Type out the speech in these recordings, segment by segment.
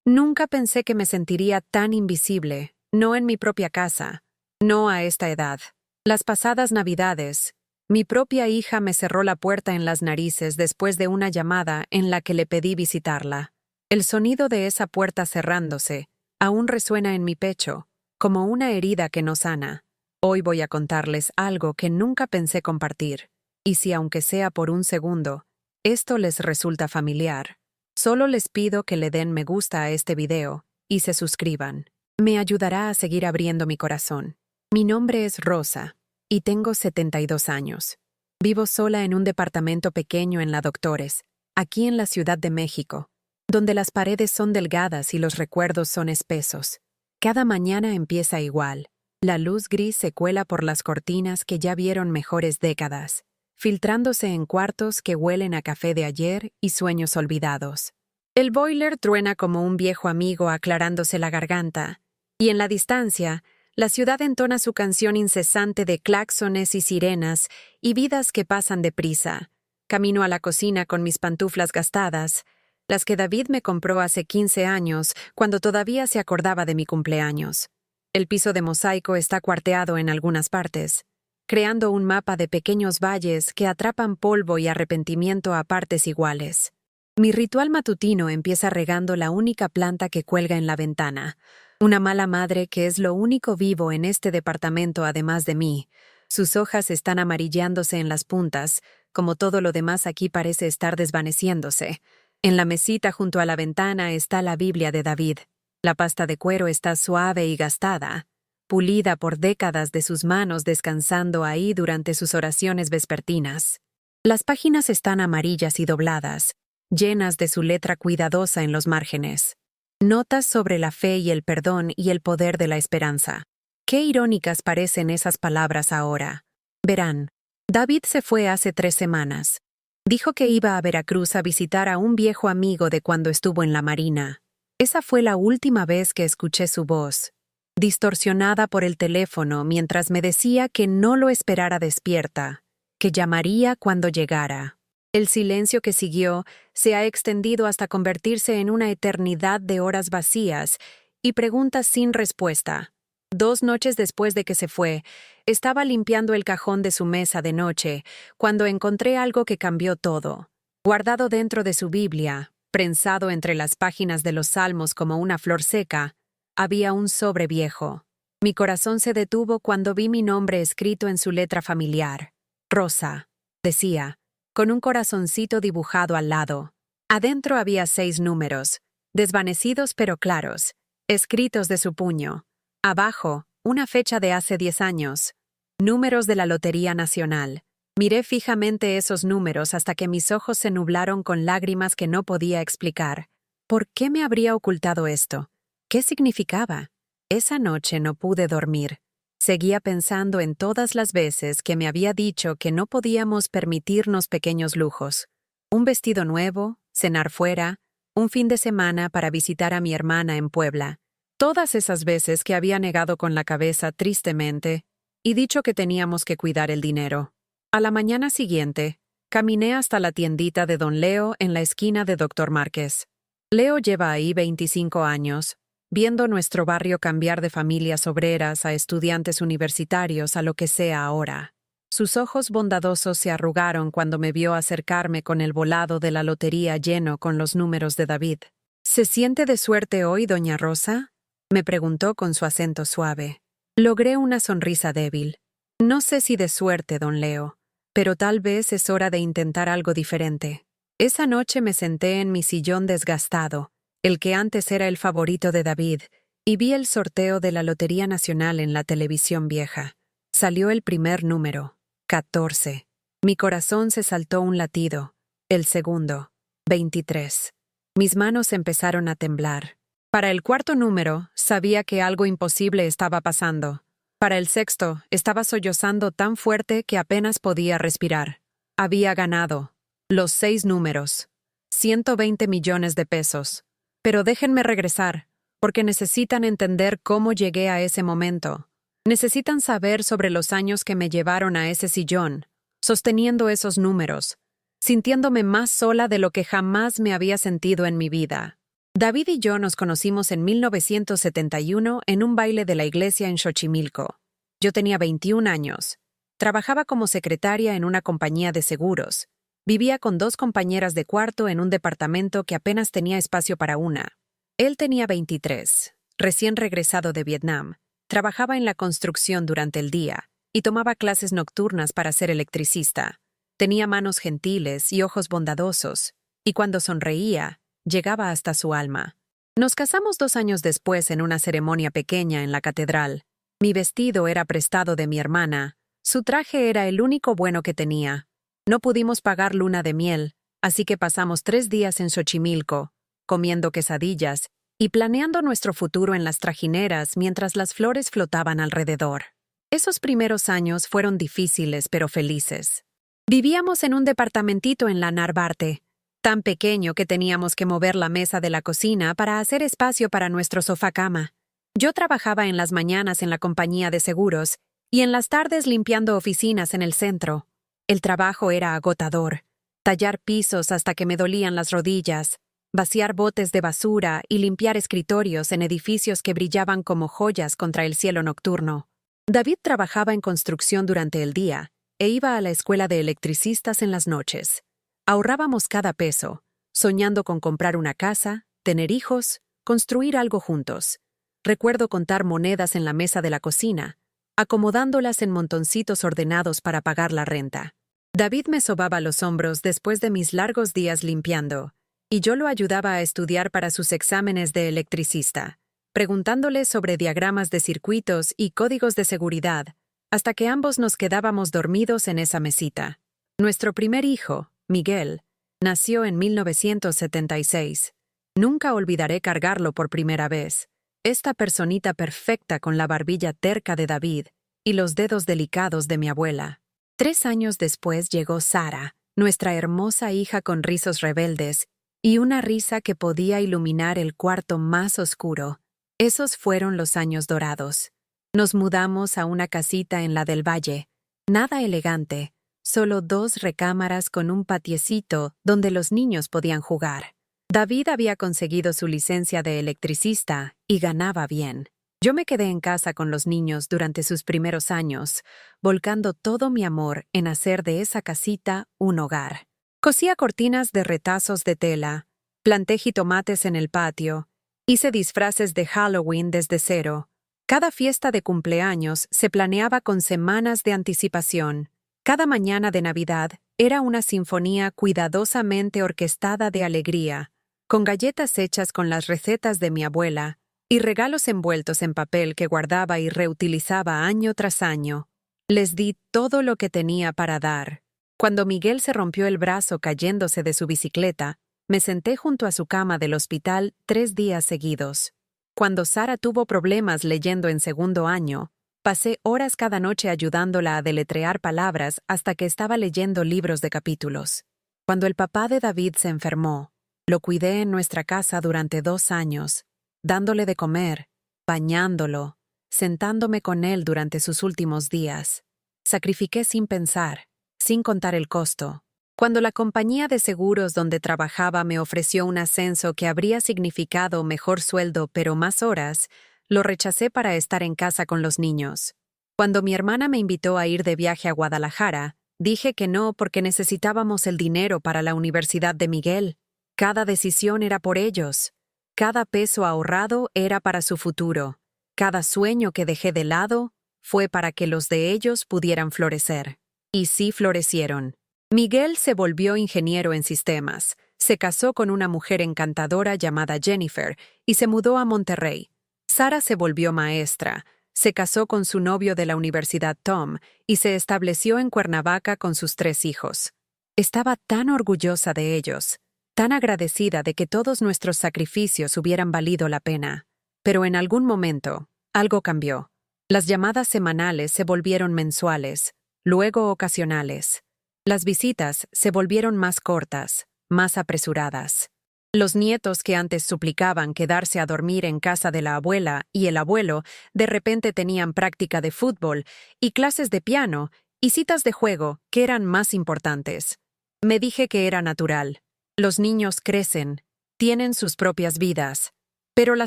Nunca pensé que me sentiría tan invisible, no en mi propia casa, no a esta edad. Las pasadas Navidades, mi propia hija me cerró la puerta en las narices después de una llamada en la que le pedí visitarla. El sonido de esa puerta cerrándose aún resuena en mi pecho, como una herida que no sana. Hoy voy a contarles algo que nunca pensé compartir, y si aunque sea por un segundo, esto les resulta familiar, solo les pido que le den me gusta a este video y se suscriban. Me ayudará a seguir abriendo mi corazón. Mi nombre es Rosa y tengo 72 años. Vivo sola en un departamento pequeño en la Doctores, aquí en la Ciudad de México, donde las paredes son delgadas y los recuerdos son espesos. Cada mañana empieza igual. La luz gris se cuela por las cortinas que ya vieron mejores décadas, filtrándose en cuartos que huelen a café de ayer y sueños olvidados. El boiler truena como un viejo amigo aclarándose la garganta, y en la distancia, la ciudad entona su canción incesante de claxones y sirenas y vidas que pasan deprisa. Camino a la cocina con mis pantuflas gastadas, las que David me compró hace 15 años, cuando todavía se acordaba de mi cumpleaños. El piso de mosaico está cuarteado en algunas partes, creando un mapa de pequeños valles que atrapan polvo y arrepentimiento a partes iguales. Mi ritual matutino empieza regando la única planta que cuelga en la ventana, una mala madre que es lo único vivo en este departamento además de mí. Sus hojas están amarillándose en las puntas, como todo lo demás aquí parece estar desvaneciéndose. En la mesita junto a la ventana está la Biblia de David. La pasta de cuero está suave y gastada, pulida por décadas de sus manos descansando ahí durante sus oraciones vespertinas. Las páginas están amarillas y dobladas, llenas de su letra cuidadosa en los márgenes. Notas sobre la fe y el perdón y el poder de la esperanza. Qué irónicas parecen esas palabras ahora. Verán, David se fue hace 3 semanas. Dijo que iba a Veracruz a visitar a un viejo amigo de cuando estuvo en la Marina. Esa fue la última vez que escuché su voz, distorsionada por el teléfono mientras me decía que no lo esperara despierta, que llamaría cuando llegara. El silencio que siguió se ha extendido hasta convertirse en una eternidad de horas vacías y preguntas sin respuesta. 2 noches después de que se fue, estaba limpiando el cajón de su mesa de noche cuando encontré algo que cambió todo. Guardado dentro de su Biblia, prensado entre las páginas de los Salmos como una flor seca, había un sobre viejo. Mi corazón se detuvo cuando vi mi nombre escrito en su letra familiar. Rosa, decía, con un corazoncito dibujado al lado. Adentro había 6 números, desvanecidos pero claros, escritos de su puño. Abajo, una fecha de hace 10 años. Números de la Lotería Nacional. Miré fijamente esos números hasta que mis ojos se nublaron con lágrimas que no podía explicar. ¿Por qué me habría ocultado esto? ¿Qué significaba? Esa noche no pude dormir. Seguía pensando en todas las veces que me había dicho que no podíamos permitirnos pequeños lujos. Un vestido nuevo, cenar fuera, un fin de semana para visitar a mi hermana en Puebla. Todas esas veces que había negado con la cabeza tristemente y dicho que teníamos que cuidar el dinero. A la mañana siguiente, caminé hasta la tiendita de Don Leo en la esquina de Doctor Márquez. Leo lleva ahí 25 años, viendo nuestro barrio cambiar de familias obreras a estudiantes universitarios a lo que sea ahora. Sus ojos bondadosos se arrugaron cuando me vio acercarme con el volado de la lotería lleno con los números de David. ¿Se siente de suerte hoy, doña Rosa?, me preguntó con su acento suave. Logré una sonrisa débil. No sé si de suerte, don Leo, pero tal vez es hora de intentar algo diferente. Esa noche me senté en mi sillón desgastado, el que antes era el favorito de David, y vi el sorteo de la Lotería Nacional en la televisión vieja. Salió el primer número, 14. Mi corazón se saltó un latido. El segundo, 23. Mis manos empezaron a temblar. Para el cuarto número, sabía que algo imposible estaba pasando. Para el sexto, estaba sollozando tan fuerte que apenas podía respirar. Había ganado. Los 6 números. 120 millones de pesos. Pero déjenme regresar, porque necesitan entender cómo llegué a ese momento. Necesitan saber sobre los años que me llevaron a ese sillón, sosteniendo esos números, sintiéndome más sola de lo que jamás me había sentido en mi vida. David y yo nos conocimos en 1971 en un baile de la iglesia en Xochimilco. Yo tenía 21 años. Trabajaba como secretaria en una compañía de seguros. Vivía con 2 compañeras de cuarto en un departamento que apenas tenía espacio para una. Él tenía 23, recién regresado de Vietnam. Trabajaba en la construcción durante el día y tomaba clases nocturnas para ser electricista. Tenía manos gentiles y ojos bondadosos, y cuando sonreía, llegaba hasta su alma. Nos casamos 2 años después en una ceremonia pequeña en la catedral. Mi vestido era prestado de mi hermana. Su traje era el único bueno que tenía. No pudimos pagar luna de miel, así que pasamos 3 días en Xochimilco, comiendo quesadillas y planeando nuestro futuro en las trajineras mientras las flores flotaban alrededor. Esos primeros años fueron difíciles pero felices. Vivíamos en un departamentito en la Narvarte, tan pequeño que teníamos que mover la mesa de la cocina para hacer espacio para nuestro sofá-cama. Yo trabajaba en las mañanas en la compañía de seguros y en las tardes limpiando oficinas en el centro. El trabajo era agotador. Tallar pisos hasta que me dolían las rodillas, vaciar botes de basura y limpiar escritorios en edificios que brillaban como joyas contra el cielo nocturno. David trabajaba en construcción durante el día e iba a la escuela de electricistas en las noches. Ahorrábamos cada peso, soñando con comprar una casa, tener hijos, construir algo juntos. Recuerdo contar monedas en la mesa de la cocina, acomodándolas en montoncitos ordenados para pagar la renta. David me sobaba los hombros después de mis largos días limpiando, y yo lo ayudaba a estudiar para sus exámenes de electricista, preguntándole sobre diagramas de circuitos y códigos de seguridad, hasta que ambos nos quedábamos dormidos en esa mesita. Nuestro primer hijo, Miguel, nació en 1976. Nunca olvidaré cargarlo por primera vez. Esta personita perfecta con la barbilla terca de David y los dedos delicados de mi abuela. 3 años después llegó Sara, nuestra hermosa hija con rizos rebeldes y una risa que podía iluminar el cuarto más oscuro. Esos fueron los años dorados. Nos mudamos a una casita en la del Valle. Nada elegante, solo 2 recámaras con un patiecito donde los niños podían jugar. David había conseguido su licencia de electricista y ganaba bien. Yo me quedé en casa con los niños durante sus primeros años, volcando todo mi amor en hacer de esa casita un hogar. Cosía cortinas de retazos de tela, planté jitomates en el patio, hice disfraces de Halloween desde cero. Cada fiesta de cumpleaños se planeaba con semanas de anticipación. Cada mañana de Navidad era una sinfonía cuidadosamente orquestada de alegría, con galletas hechas con las recetas de mi abuela y regalos envueltos en papel que guardaba y reutilizaba año tras año. Les di todo lo que tenía para dar. Cuando Miguel se rompió el brazo cayéndose de su bicicleta, me senté junto a su cama del hospital 3 días seguidos. Cuando Sara tuvo problemas leyendo en segundo año, pasé horas cada noche ayudándola a deletrear palabras hasta que estaba leyendo libros de capítulos. Cuando el papá de David se enfermó, lo cuidé en nuestra casa durante 2 años, dándole de comer, bañándolo, sentándome con él durante sus últimos días. Sacrifiqué sin pensar, sin contar el costo. Cuando la compañía de seguros donde trabajaba me ofreció un ascenso que habría significado mejor sueldo pero más horas, lo rechacé para estar en casa con los niños. Cuando mi hermana me invitó a ir de viaje a Guadalajara, dije que no porque necesitábamos el dinero para la universidad de Miguel. Cada decisión era por ellos. Cada peso ahorrado era para su futuro. Cada sueño que dejé de lado fue para que los de ellos pudieran florecer. Y sí florecieron. Miguel se volvió ingeniero en sistemas, se casó con una mujer encantadora llamada Jennifer y se mudó a Monterrey. Sara se volvió maestra, se casó con su novio de la universidad Tom y se estableció en Cuernavaca con sus 3 hijos. Estaba tan orgullosa de ellos, tan agradecida de que todos nuestros sacrificios hubieran valido la pena. Pero en algún momento, algo cambió. Las llamadas semanales se volvieron mensuales, luego ocasionales. Las visitas se volvieron más cortas, más apresuradas. Los nietos que antes suplicaban quedarse a dormir en casa de la abuela y el abuelo, de repente tenían práctica de fútbol y clases de piano y citas de juego que eran más importantes. Me dije que era natural. Los niños crecen, tienen sus propias vidas. Pero la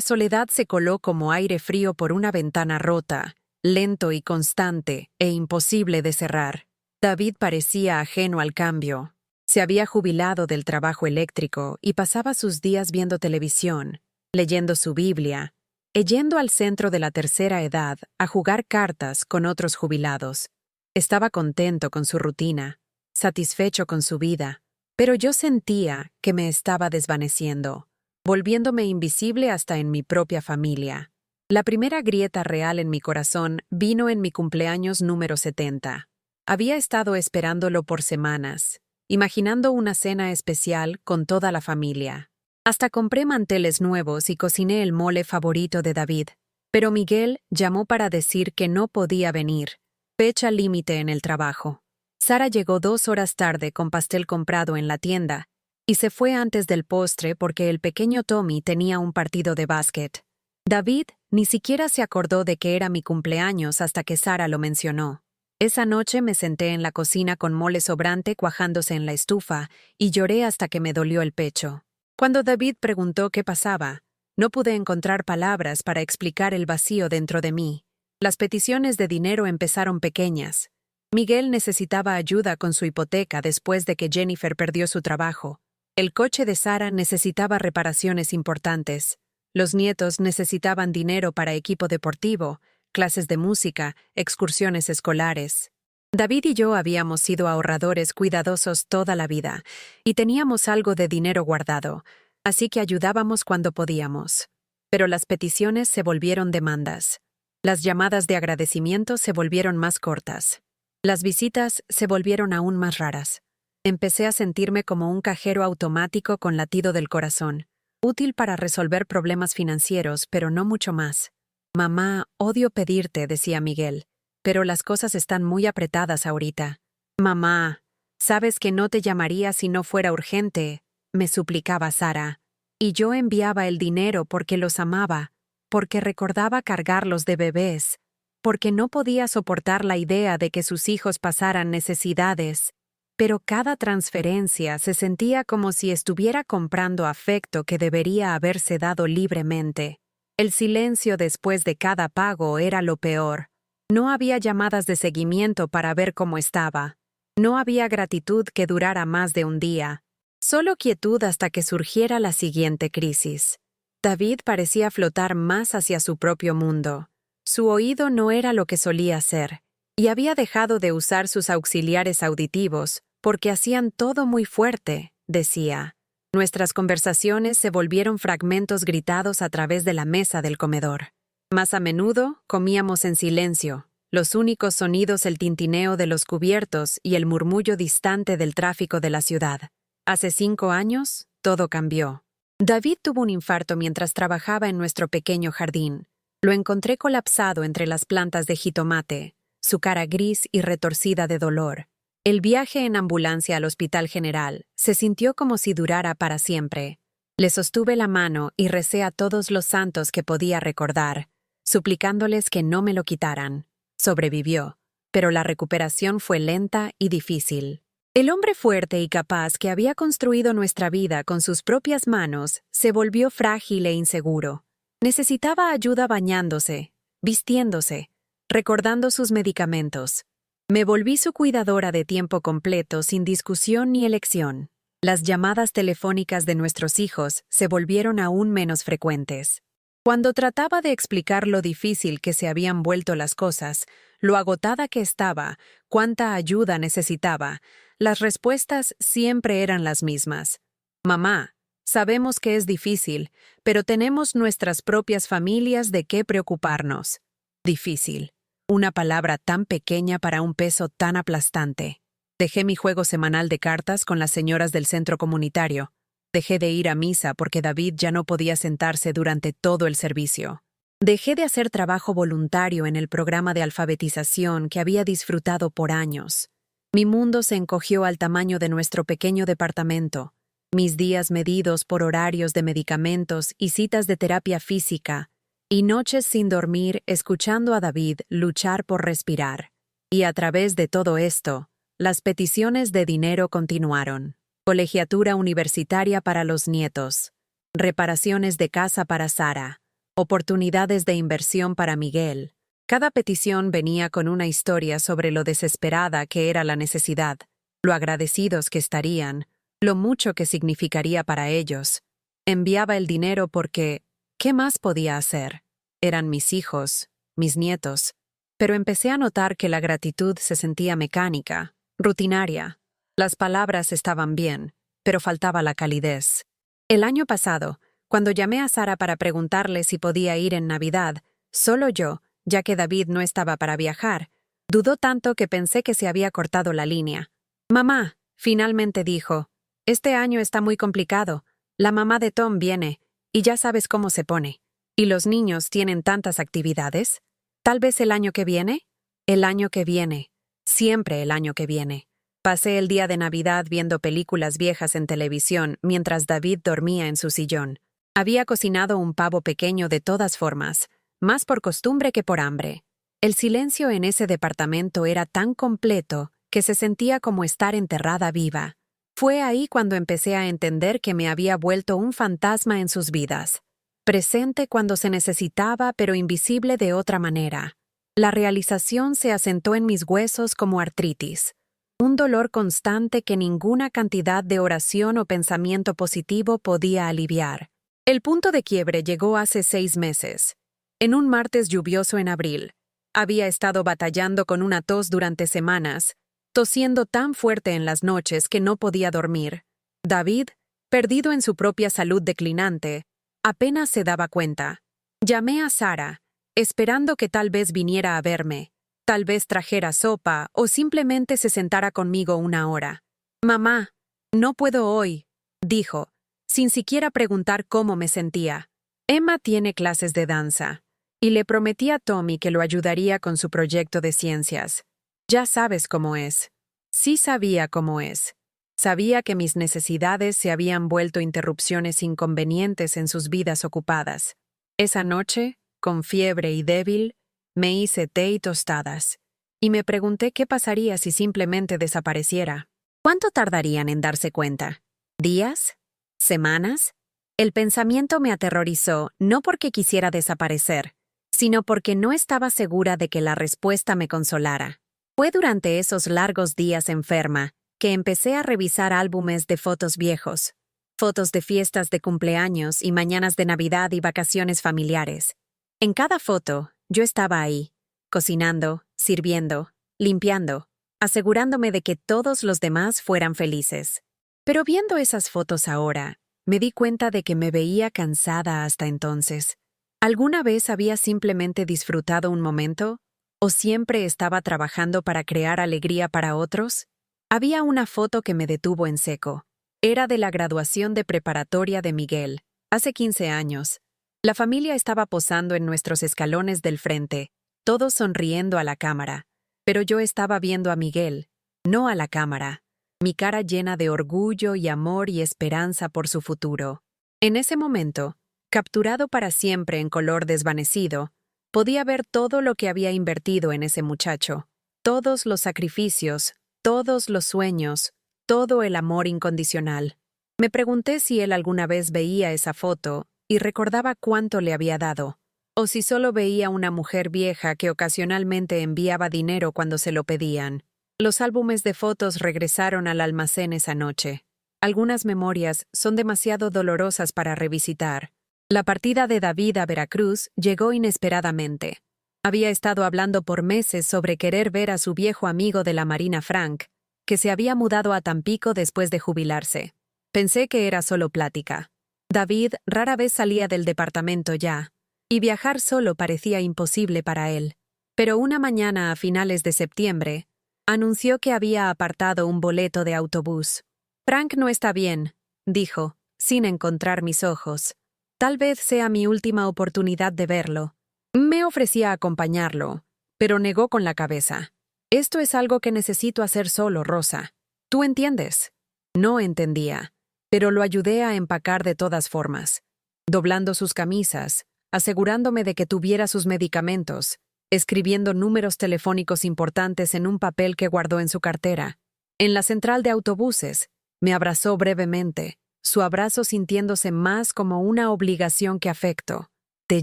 soledad se coló como aire frío por una ventana rota, lento y constante, e imposible de cerrar. David parecía ajeno al cambio. Se había jubilado del trabajo eléctrico y pasaba sus días viendo televisión, leyendo su Biblia, y yendo al centro de la tercera edad a jugar cartas con otros jubilados. Estaba contento con su rutina, satisfecho con su vida, pero yo sentía que me estaba desvaneciendo, volviéndome invisible hasta en mi propia familia. La primera grieta real en mi corazón vino en mi cumpleaños número 70. Había estado esperándolo por semanas, imaginando una cena especial con toda la familia. Hasta compré manteles nuevos y cociné el mole favorito de David, pero Miguel llamó para decir que no podía venir. Fecha límite en el trabajo. Sara llegó 2 horas tarde con pastel comprado en la tienda y se fue antes del postre porque el pequeño Tommy tenía un partido de básquet. David ni siquiera se acordó de que era mi cumpleaños hasta que Sara lo mencionó. Esa noche me senté en la cocina con mole sobrante cuajándose en la estufa y lloré hasta que me dolió el pecho. Cuando David preguntó qué pasaba, no pude encontrar palabras para explicar el vacío dentro de mí. Las peticiones de dinero empezaron pequeñas. Miguel necesitaba ayuda con su hipoteca después de que Jennifer perdió su trabajo. El coche de Sara necesitaba reparaciones importantes. Los nietos necesitaban dinero para equipo deportivo, clases de música, excursiones escolares. David y yo habíamos sido ahorradores cuidadosos toda la vida y teníamos algo de dinero guardado, así que ayudábamos cuando podíamos. Pero las peticiones se volvieron demandas. Las llamadas de agradecimiento se volvieron más cortas. Las visitas se volvieron aún más raras. Empecé a sentirme como un cajero automático con latido del corazón, útil para resolver problemas financieros, pero no mucho más. «Mamá, odio pedirte», decía Miguel, «pero las cosas están muy apretadas ahorita». «Mamá, sabes que no te llamaría si no fuera urgente», me suplicaba Sara. Y yo enviaba el dinero porque los amaba, porque recordaba cargarlos de bebés, porque no podía soportar la idea de que sus hijos pasaran necesidades. Pero cada transferencia se sentía como si estuviera comprando afecto que debería haberse dado libremente. El silencio después de cada pago era lo peor. No había llamadas de seguimiento para ver cómo estaba. No había gratitud que durara más de un día. Solo quietud hasta que surgiera la siguiente crisis. David parecía flotar más hacia su propio mundo. Su oído no era lo que solía ser, y había dejado de usar sus auxiliares auditivos porque hacían todo muy fuerte, decía. Nuestras conversaciones se volvieron fragmentos gritados a través de la mesa del comedor. Más a menudo, comíamos en silencio, los únicos sonidos el tintineo de los cubiertos y el murmullo distante del tráfico de la ciudad. Hace 5 años, todo cambió. David tuvo un infarto mientras trabajaba en nuestro pequeño jardín. Lo encontré colapsado entre las plantas de jitomate, su cara gris y retorcida de dolor. El viaje en ambulancia al Hospital General se sintió como si durara para siempre. Le sostuve la mano y recé a todos los santos que podía recordar, suplicándoles que no me lo quitaran. Sobrevivió, pero la recuperación fue lenta y difícil. El hombre fuerte y capaz que había construido nuestra vida con sus propias manos se volvió frágil e inseguro. Necesitaba ayuda bañándose, vistiéndose, recordando sus medicamentos. Me volví su cuidadora de tiempo completo sin discusión ni elección. Las llamadas telefónicas de nuestros hijos se volvieron aún menos frecuentes. Cuando trataba de explicar lo difícil que se habían vuelto las cosas, lo agotada que estaba, cuánta ayuda necesitaba, las respuestas siempre eran las mismas. «Mamá, sabemos que es difícil, pero tenemos nuestras propias familias de qué preocuparnos». Difícil. Una palabra tan pequeña para un peso tan aplastante. Dejé mi juego semanal de cartas con las señoras del centro comunitario. Dejé de ir a misa porque David ya no podía sentarse durante todo el servicio. Dejé de hacer trabajo voluntario en el programa de alfabetización que había disfrutado por años. Mi mundo se encogió al tamaño de nuestro pequeño departamento. Mis días medidos por horarios de medicamentos y citas de terapia física, y noches sin dormir escuchando a David luchar por respirar. Y a través de todo esto, las peticiones de dinero continuaron. Colegiatura universitaria para los nietos. reparaciones de casa para Sara, oportunidades de inversión para Miguel. Cada petición venía con una historia sobre lo desesperada que era la necesidad, lo agradecidos que estarían, lo mucho que significaría para ellos. Enviaba el dinero porque, ¿qué más podía hacer? Eran mis hijos, mis nietos. Pero empecé a notar que la gratitud se sentía mecánica, rutinaria. Las palabras estaban bien, pero faltaba la calidez. El año pasado, cuando llamé a Sara para preguntarle si podía ir en Navidad, solo yo, ya que David no estaba para viajar, dudó tanto que pensé que se había cortado la línea. «Mamá», finalmente dijo, «este año está muy complicado. La mamá de Tom viene, y ya sabes cómo se pone. ¿Y los niños tienen tantas actividades? ¿Tal vez el año que viene?» El año que viene. Siempre el año que viene. Pasé el día de Navidad viendo películas viejas en televisión mientras David dormía en su sillón. Había cocinado un pavo pequeño de todas formas, más por costumbre que por hambre. El silencio en ese departamento era tan completo que se sentía como estar enterrada viva. Fue ahí cuando empecé a entender que me había vuelto un fantasma en sus vidas. Presente cuando se necesitaba, pero invisible de otra manera. La realización se asentó en mis huesos como artritis. Un dolor constante que ninguna cantidad de oración o pensamiento positivo podía aliviar. El punto de quiebre llegó hace 6 meses. En un martes lluvioso en abril. Había estado batallando con una tos durante semanas, tosiendo tan fuerte en las noches que no podía dormir. David, perdido en su propia salud declinante, apenas se daba cuenta. Llamé a Sara, esperando que tal vez viniera a verme. Tal vez trajera sopa o simplemente se sentara conmigo una hora. «Mamá, no puedo hoy», dijo, sin siquiera preguntar cómo me sentía. Emma tiene clases de danza, y le prometí a Tommy que lo ayudaría con su proyecto de ciencias. Ya sabes cómo es. Sí sabía cómo es. Sabía que mis necesidades se habían vuelto interrupciones inconvenientes en sus vidas ocupadas. Esa noche, con fiebre y débil, me hice té y tostadas, y me pregunté qué pasaría si simplemente desapareciera. ¿Cuánto tardarían en darse cuenta? ¿Días? ¿Semanas? El pensamiento me aterrorizó no porque quisiera desaparecer, sino porque no estaba segura de que la respuesta me consolara. Fue durante esos largos días enferma que empecé a revisar álbumes de fotos viejos, fotos de fiestas de cumpleaños y mañanas de Navidad y vacaciones familiares. En cada foto, yo estaba ahí, cocinando, sirviendo, limpiando, asegurándome de que todos los demás fueran felices. Pero viendo esas fotos ahora, me di cuenta de que me veía cansada hasta entonces. ¿Alguna vez había simplemente disfrutado un momento? ¿O siempre estaba trabajando para crear alegría para otros? Había una foto que me detuvo en seco. Era de la graduación de preparatoria de Miguel, hace 15 años. La familia estaba posando en nuestros escalones del frente, todos sonriendo a la cámara, pero yo estaba viendo a Miguel, no a la cámara, mi cara llena de orgullo y amor y esperanza por su futuro. En ese momento, capturado para siempre en color desvanecido, podía ver todo lo que había invertido en ese muchacho, todos los sacrificios, todos los sueños, todo el amor incondicional. Me pregunté si él alguna vez veía esa foto y recordaba cuánto le había dado, o si solo veía una mujer vieja que ocasionalmente enviaba dinero cuando se lo pedían. Los álbumes de fotos regresaron al almacén esa noche. Algunas memorias son demasiado dolorosas para revisitar. La partida de David a Veracruz llegó inesperadamente. Había estado hablando por meses sobre querer ver a su viejo amigo de la Marina Frank, que se había mudado a Tampico después de jubilarse. Pensé que era solo plática. David rara vez salía del departamento ya, y viajar solo parecía imposible para él. Pero una mañana a finales de septiembre, anunció que había apartado un boleto de autobús. «Frank no está bien», dijo, sin encontrar mis ojos. «Tal vez sea mi última oportunidad de verlo». Me ofrecí a acompañarlo, pero negó con la cabeza. «Esto es algo que necesito hacer solo, Rosa. ¿Tú entiendes?» No entendía, pero lo ayudé a empacar de todas formas, doblando sus camisas, asegurándome de que tuviera sus medicamentos, escribiendo números telefónicos importantes en un papel que guardó en su cartera. En la central de autobuses, me abrazó brevemente, su abrazo sintiéndose más como una obligación que afecto. «Te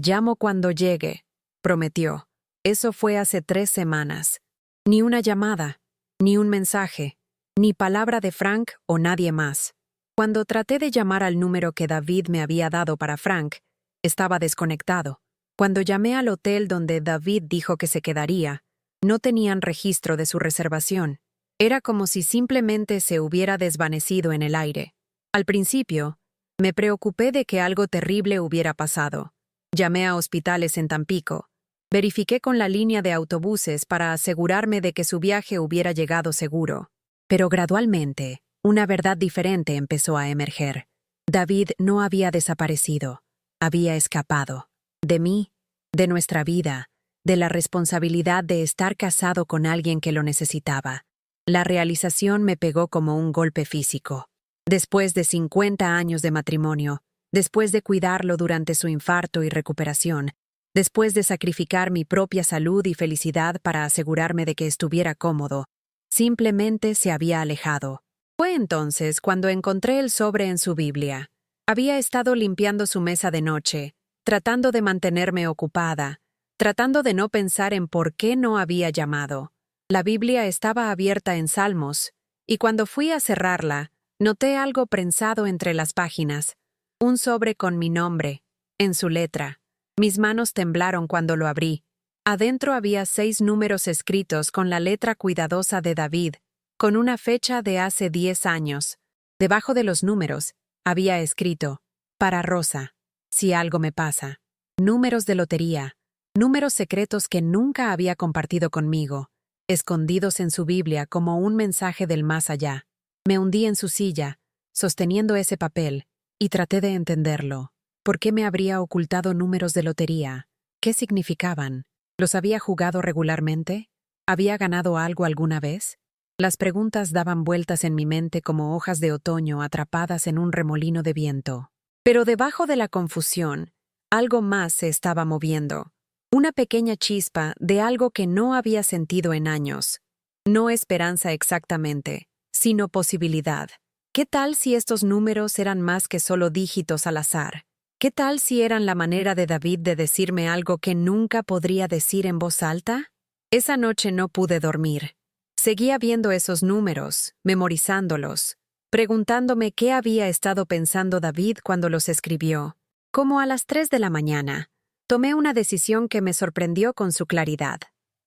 llamo cuando llegue», prometió. Eso fue hace 3 semanas. Ni una llamada, ni un mensaje, ni palabra de Frank o nadie más. Cuando traté de llamar al número que David me había dado para Frank, estaba desconectado. Cuando llamé al hotel donde David dijo que se quedaría, no tenían registro de su reservación. Era como si simplemente se hubiera desvanecido en el aire. Al principio, me preocupé de que algo terrible hubiera pasado. Llamé a hospitales en Tampico. Verifiqué con la línea de autobuses para asegurarme de que su viaje hubiera llegado seguro. Pero gradualmente, una verdad diferente empezó a emerger. David no había desaparecido. Había escapado. De mí, de nuestra vida, de la responsabilidad de estar casado con alguien que lo necesitaba. La realización me pegó como un golpe físico. Después de 50 años de matrimonio, después de cuidarlo durante su infarto y recuperación, después de sacrificar mi propia salud y felicidad para asegurarme de que estuviera cómodo, simplemente se había alejado. Fue entonces cuando encontré el sobre en su Biblia. Había estado limpiando su mesa de noche, tratando de mantenerme ocupada, tratando de no pensar en por qué no había llamado. La Biblia estaba abierta en Salmos, y cuando fui a cerrarla, noté algo prensado entre las páginas, un sobre con mi nombre, en su letra. Mis manos temblaron cuando lo abrí. Adentro había 6 números escritos con la letra cuidadosa de David, con una fecha de hace 10 años. Debajo de los números, había escrito, para Rosa, si algo me pasa. Números de lotería, números secretos que nunca había compartido conmigo, escondidos en su Biblia como un mensaje del más allá. Me hundí en su silla, sosteniendo ese papel, y traté de entenderlo. ¿Por qué me habría ocultado números de lotería? ¿Qué significaban? ¿Los había jugado regularmente? ¿Había ganado algo alguna vez? Las preguntas daban vueltas en mi mente como hojas de otoño atrapadas en un remolino de viento. Pero debajo de la confusión, algo más se estaba moviendo. Una pequeña chispa de algo que no había sentido en años. No esperanza exactamente, sino posibilidad. ¿Qué tal si estos números eran más que solo dígitos al azar? ¿Qué tal si eran la manera de David de decirme algo que nunca podría decir en voz alta? Esa noche no pude dormir. Seguía viendo esos números, memorizándolos, preguntándome qué había estado pensando David cuando los escribió. Como a las 3 de la mañana, tomé una decisión que me sorprendió con su claridad.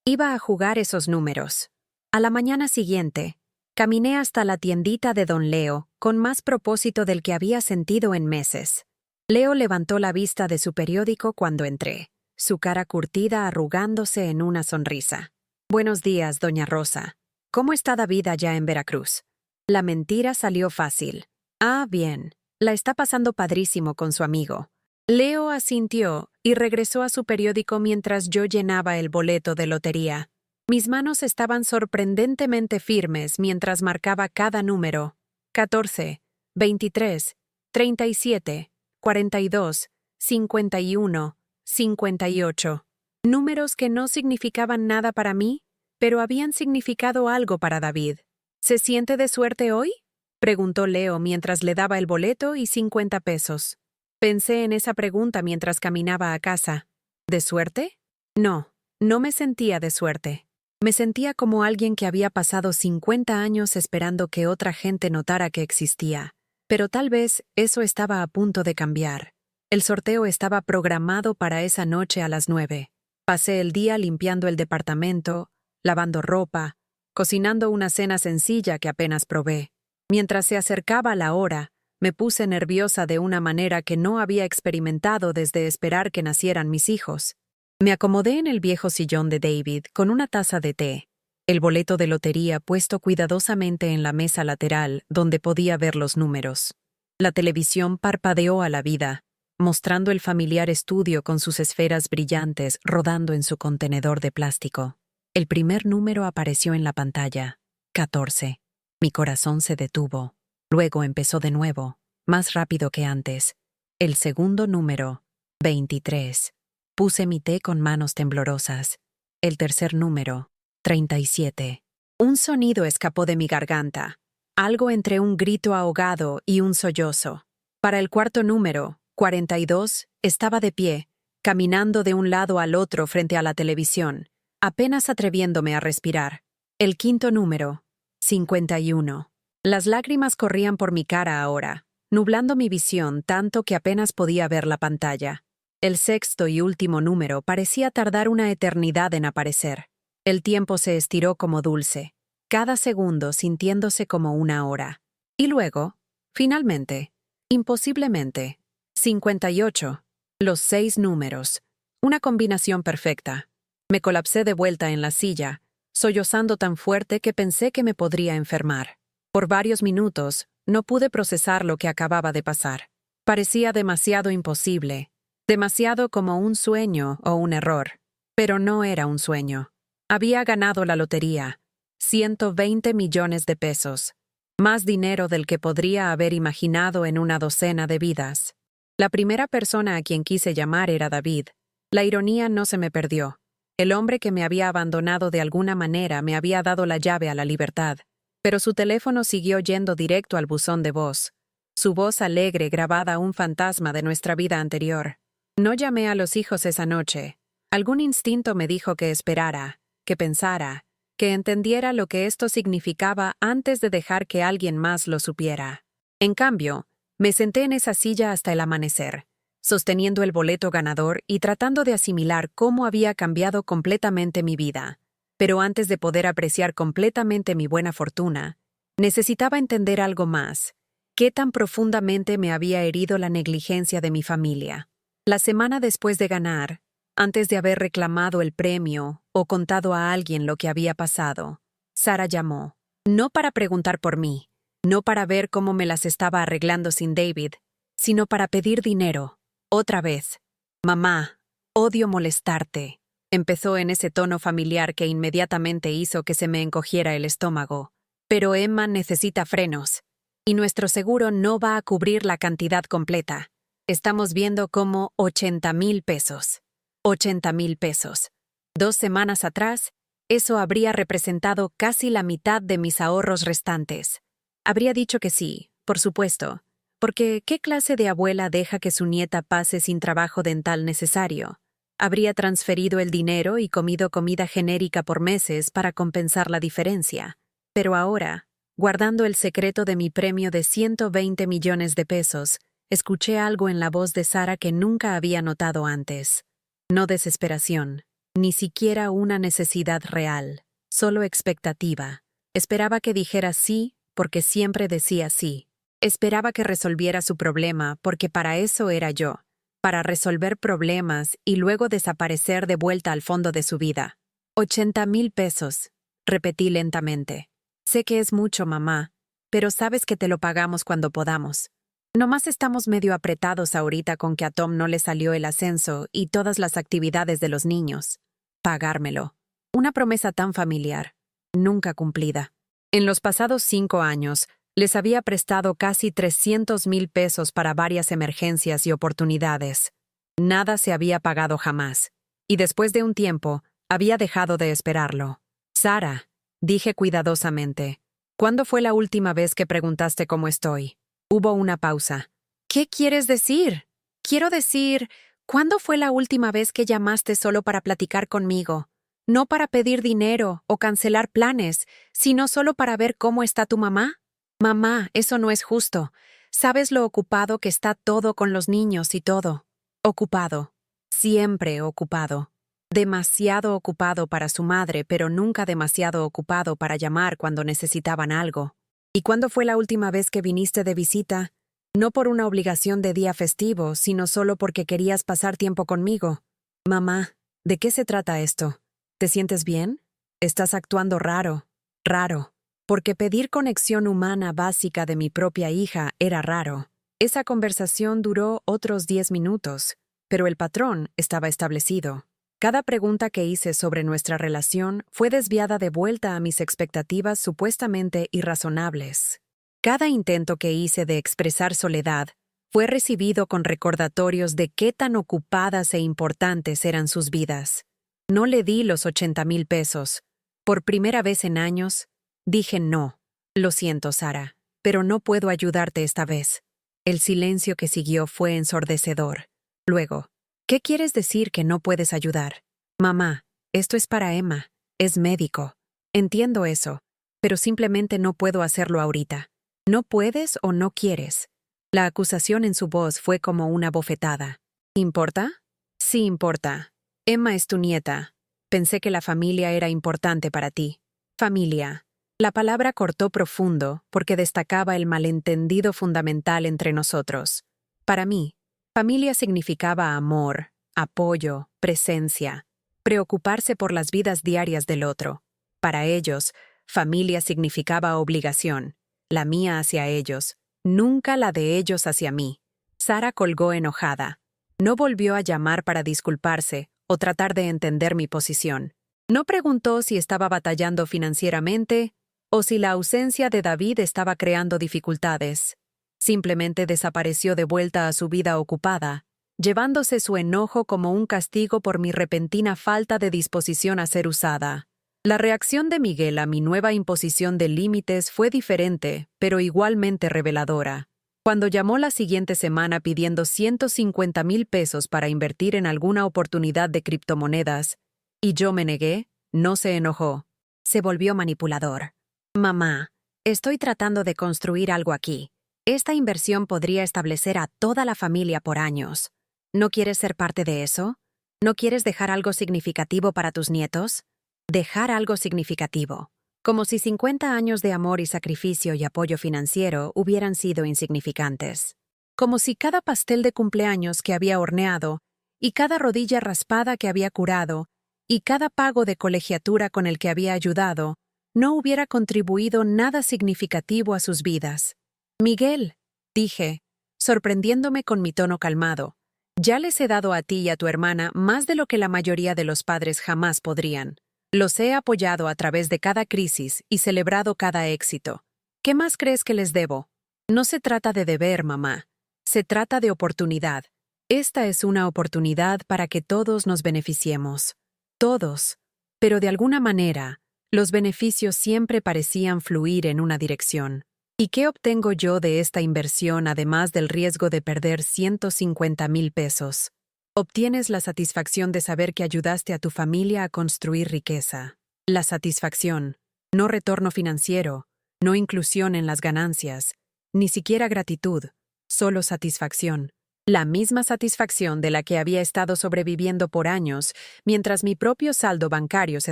Iba a jugar esos números. A la mañana siguiente, caminé hasta la tiendita de Don Leo, con más propósito del que había sentido en meses. Leo levantó la vista de su periódico cuando entré, su cara curtida arrugándose en una sonrisa. «Buenos días, doña Rosa. ¿Cómo está David allá en Veracruz?» La mentira salió fácil. «Ah, bien. La está pasando padrísimo con su amigo». Leo asintió y regresó a su periódico mientras yo llenaba el boleto de lotería. Mis manos estaban sorprendentemente firmes mientras marcaba cada número. 14, 23, 37, 42, 51, 58. Números que no significaban nada para mí, pero habían significado algo para David. «¿Se siente de suerte hoy?», preguntó Leo mientras le daba el boleto y 50 pesos. Pensé en esa pregunta mientras caminaba a casa. ¿De suerte? No, no me sentía de suerte. Me sentía como alguien que había pasado 50 años esperando que otra gente notara que existía. Pero tal vez eso estaba a punto de cambiar. El sorteo estaba programado para esa noche a las 9. Pasé el día limpiando el departamento, lavando ropa, cocinando una cena sencilla que apenas probé. Mientras se acercaba la hora, me puse nerviosa de una manera que no había experimentado desde esperar que nacieran mis hijos. Me acomodé en el viejo sillón de David con una taza de té, el boleto de lotería puesto cuidadosamente en la mesa lateral donde podía ver los números. La televisión parpadeó a la vida, mostrando el familiar estudio con sus esferas brillantes rodando en su contenedor de plástico. El primer número apareció en la pantalla, 14. Mi corazón se detuvo. Luego empezó de nuevo, más rápido que antes. El segundo número, 23. Puse mi té con manos temblorosas. El tercer número, 37. Un sonido escapó de mi garganta, algo entre un grito ahogado y un sollozo. Para el cuarto número, 42, estaba de pie, caminando de un lado al otro frente a la televisión, apenas atreviéndome a respirar. El quinto número, 51. Las lágrimas corrían por mi cara ahora, nublando mi visión tanto que apenas podía ver la pantalla. El sexto y último número parecía tardar una eternidad en aparecer. El tiempo se estiró como dulce, cada segundo sintiéndose como una hora. Y luego, finalmente, imposiblemente, 58, los 6 números, una combinación perfecta. Me colapsé de vuelta en la silla, sollozando tan fuerte que pensé que me podría enfermar. Por varios minutos, no pude procesar lo que acababa de pasar. Parecía demasiado imposible, demasiado como un sueño o un error. Pero no era un sueño. Había ganado la lotería, 120 millones de pesos, más dinero del que podría haber imaginado en una docena de vidas. La primera persona a quien quise llamar era David. La ironía no se me perdió. El hombre que me había abandonado de alguna manera me había dado la llave a la libertad, pero su teléfono siguió yendo directo al buzón de voz. Su voz alegre grabada un fantasma de nuestra vida anterior. No llamé a los hijos esa noche. Algún instinto me dijo que esperara, que pensara, que entendiera lo que esto significaba antes de dejar que alguien más lo supiera. En cambio, me senté en esa silla hasta el amanecer, sosteniendo el boleto ganador y tratando de asimilar cómo había cambiado completamente mi vida. Pero antes de poder apreciar completamente mi buena fortuna, necesitaba entender algo más. ¿Qué tan profundamente me había herido la negligencia de mi familia? La semana después de ganar, antes de haber reclamado el premio o contado a alguien lo que había pasado, Sara llamó. No para preguntar por mí, no para ver cómo me las estaba arreglando sin David, sino para pedir dinero. Otra vez. Mamá, odio molestarte. Empezó en ese tono familiar que inmediatamente hizo que se me encogiera el estómago. Pero Emma necesita frenos. Y nuestro seguro no va a cubrir la cantidad completa. Estamos viendo como 80,000 pesos. 80,000 pesos. 2 semanas atrás, eso habría representado casi la mitad de mis ahorros restantes. Habría dicho que sí, por supuesto, porque ¿qué clase de abuela deja que su nieta pase sin trabajo dental necesario? Habría transferido el dinero y comido comida genérica por meses para compensar la diferencia. Pero ahora, guardando el secreto de mi premio de 120 millones de pesos, escuché algo en la voz de Sara que nunca había notado antes. No desesperación, ni siquiera una necesidad real, solo expectativa. Esperaba que dijera sí, porque siempre decía sí. Esperaba que resolviera su problema, porque para eso era yo, para resolver problemas y luego desaparecer de vuelta al fondo de su vida. 80,000 pesos, repetí lentamente. Sé que es mucho, mamá, pero sabes que te lo pagamos cuando podamos. Nomás estamos medio apretados ahorita con que a Tom no le salió el ascenso y todas las actividades de los niños. Pagármelo. Una promesa tan familiar, nunca cumplida. En los pasados 5 años, les había prestado casi 300,000 pesos para varias emergencias y oportunidades. Nada se había pagado jamás. Y después de un tiempo, había dejado de esperarlo. Sara, dije cuidadosamente, ¿cuándo fue la última vez que preguntaste cómo estoy? Hubo una pausa. ¿Qué quieres decir? Quiero decir, ¿cuándo fue la última vez que llamaste solo para platicar conmigo? No para pedir dinero o cancelar planes, sino solo para ver cómo está tu mamá. Mamá, eso no es justo. ¿Sabes lo ocupado que está todo con los niños y todo? Ocupado. Siempre ocupado. Demasiado ocupado para su madre, pero nunca demasiado ocupado para llamar cuando necesitaban algo. ¿Y cuándo fue la última vez que viniste de visita? No por una obligación de día festivo, sino solo porque querías pasar tiempo conmigo. Mamá, ¿de qué se trata esto? ¿Te sientes bien? Estás actuando raro. Raro. Porque pedir conexión humana básica de mi propia hija era raro. Esa conversación duró otros 10 minutos, pero el patrón estaba establecido. Cada pregunta que hice sobre nuestra relación fue desviada de vuelta a mis expectativas supuestamente irrazonables. Cada intento que hice de expresar soledad fue recibido con recordatorios de qué tan ocupadas e importantes eran sus vidas. No le di los 80,000 pesos. Por primera vez en años, dije no. Lo siento, Sara, pero no puedo ayudarte esta vez. El silencio que siguió fue ensordecedor. Luego, ¿qué quieres decir que no puedes ayudar? Mamá, esto es para Emma. Es médico. Entiendo eso, pero simplemente no puedo hacerlo ahorita. ¿No puedes o no quieres? La acusación en su voz fue como una bofetada. ¿Importa? Sí importa. Emma es tu nieta. Pensé que la familia era importante para ti. Familia. La palabra cortó profundo porque destacaba el malentendido fundamental entre nosotros. Para mí, familia significaba amor, apoyo, presencia, preocuparse por las vidas diarias del otro. Para ellos, familia significaba obligación, la mía hacia ellos, nunca la de ellos hacia mí. Sara colgó enojada. No volvió a llamar para disculparse o tratar de entender mi posición. No preguntó si estaba batallando financieramente o si la ausencia de David estaba creando dificultades. Simplemente desapareció de vuelta a su vida ocupada, llevándose su enojo como un castigo por mi repentina falta de disposición a ser usada. La reacción de Miguel a mi nueva imposición de límites fue diferente, pero igualmente reveladora. Cuando llamó la siguiente semana pidiendo 150,000 pesos para invertir en alguna oportunidad de criptomonedas, y yo me negué, no se enojó. Se volvió manipulador. Mamá, estoy tratando de construir algo aquí. Esta inversión podría establecer a toda la familia por años. ¿No quieres ser parte de eso? ¿No quieres dejar algo significativo para tus nietos? Dejar algo significativo. Como si 50 años de amor y sacrificio y apoyo financiero hubieran sido insignificantes. Como si cada pastel de cumpleaños que había horneado, y cada rodilla raspada que había curado, y cada pago de colegiatura con el que había ayudado, no hubiera contribuido nada significativo a sus vidas. Miguel, dije, sorprendiéndome con mi tono calmado, ya les he dado a ti y a tu hermana más de lo que la mayoría de los padres jamás podrían. Los he apoyado a través de cada crisis y celebrado cada éxito. ¿Qué más crees que les debo? No se trata de deber, mamá. Se trata de oportunidad. Esta es una oportunidad para que todos nos beneficiemos. Todos. Pero de alguna manera, los beneficios siempre parecían fluir en una dirección. ¿Y qué obtengo yo de esta inversión además del riesgo de perder 150,000 pesos? Obtienes la satisfacción de saber que ayudaste a tu familia a construir riqueza. La satisfacción, no retorno financiero, no inclusión en las ganancias, ni siquiera gratitud, solo satisfacción. La misma satisfacción de la que había estado sobreviviendo por años mientras mi propio saldo bancario se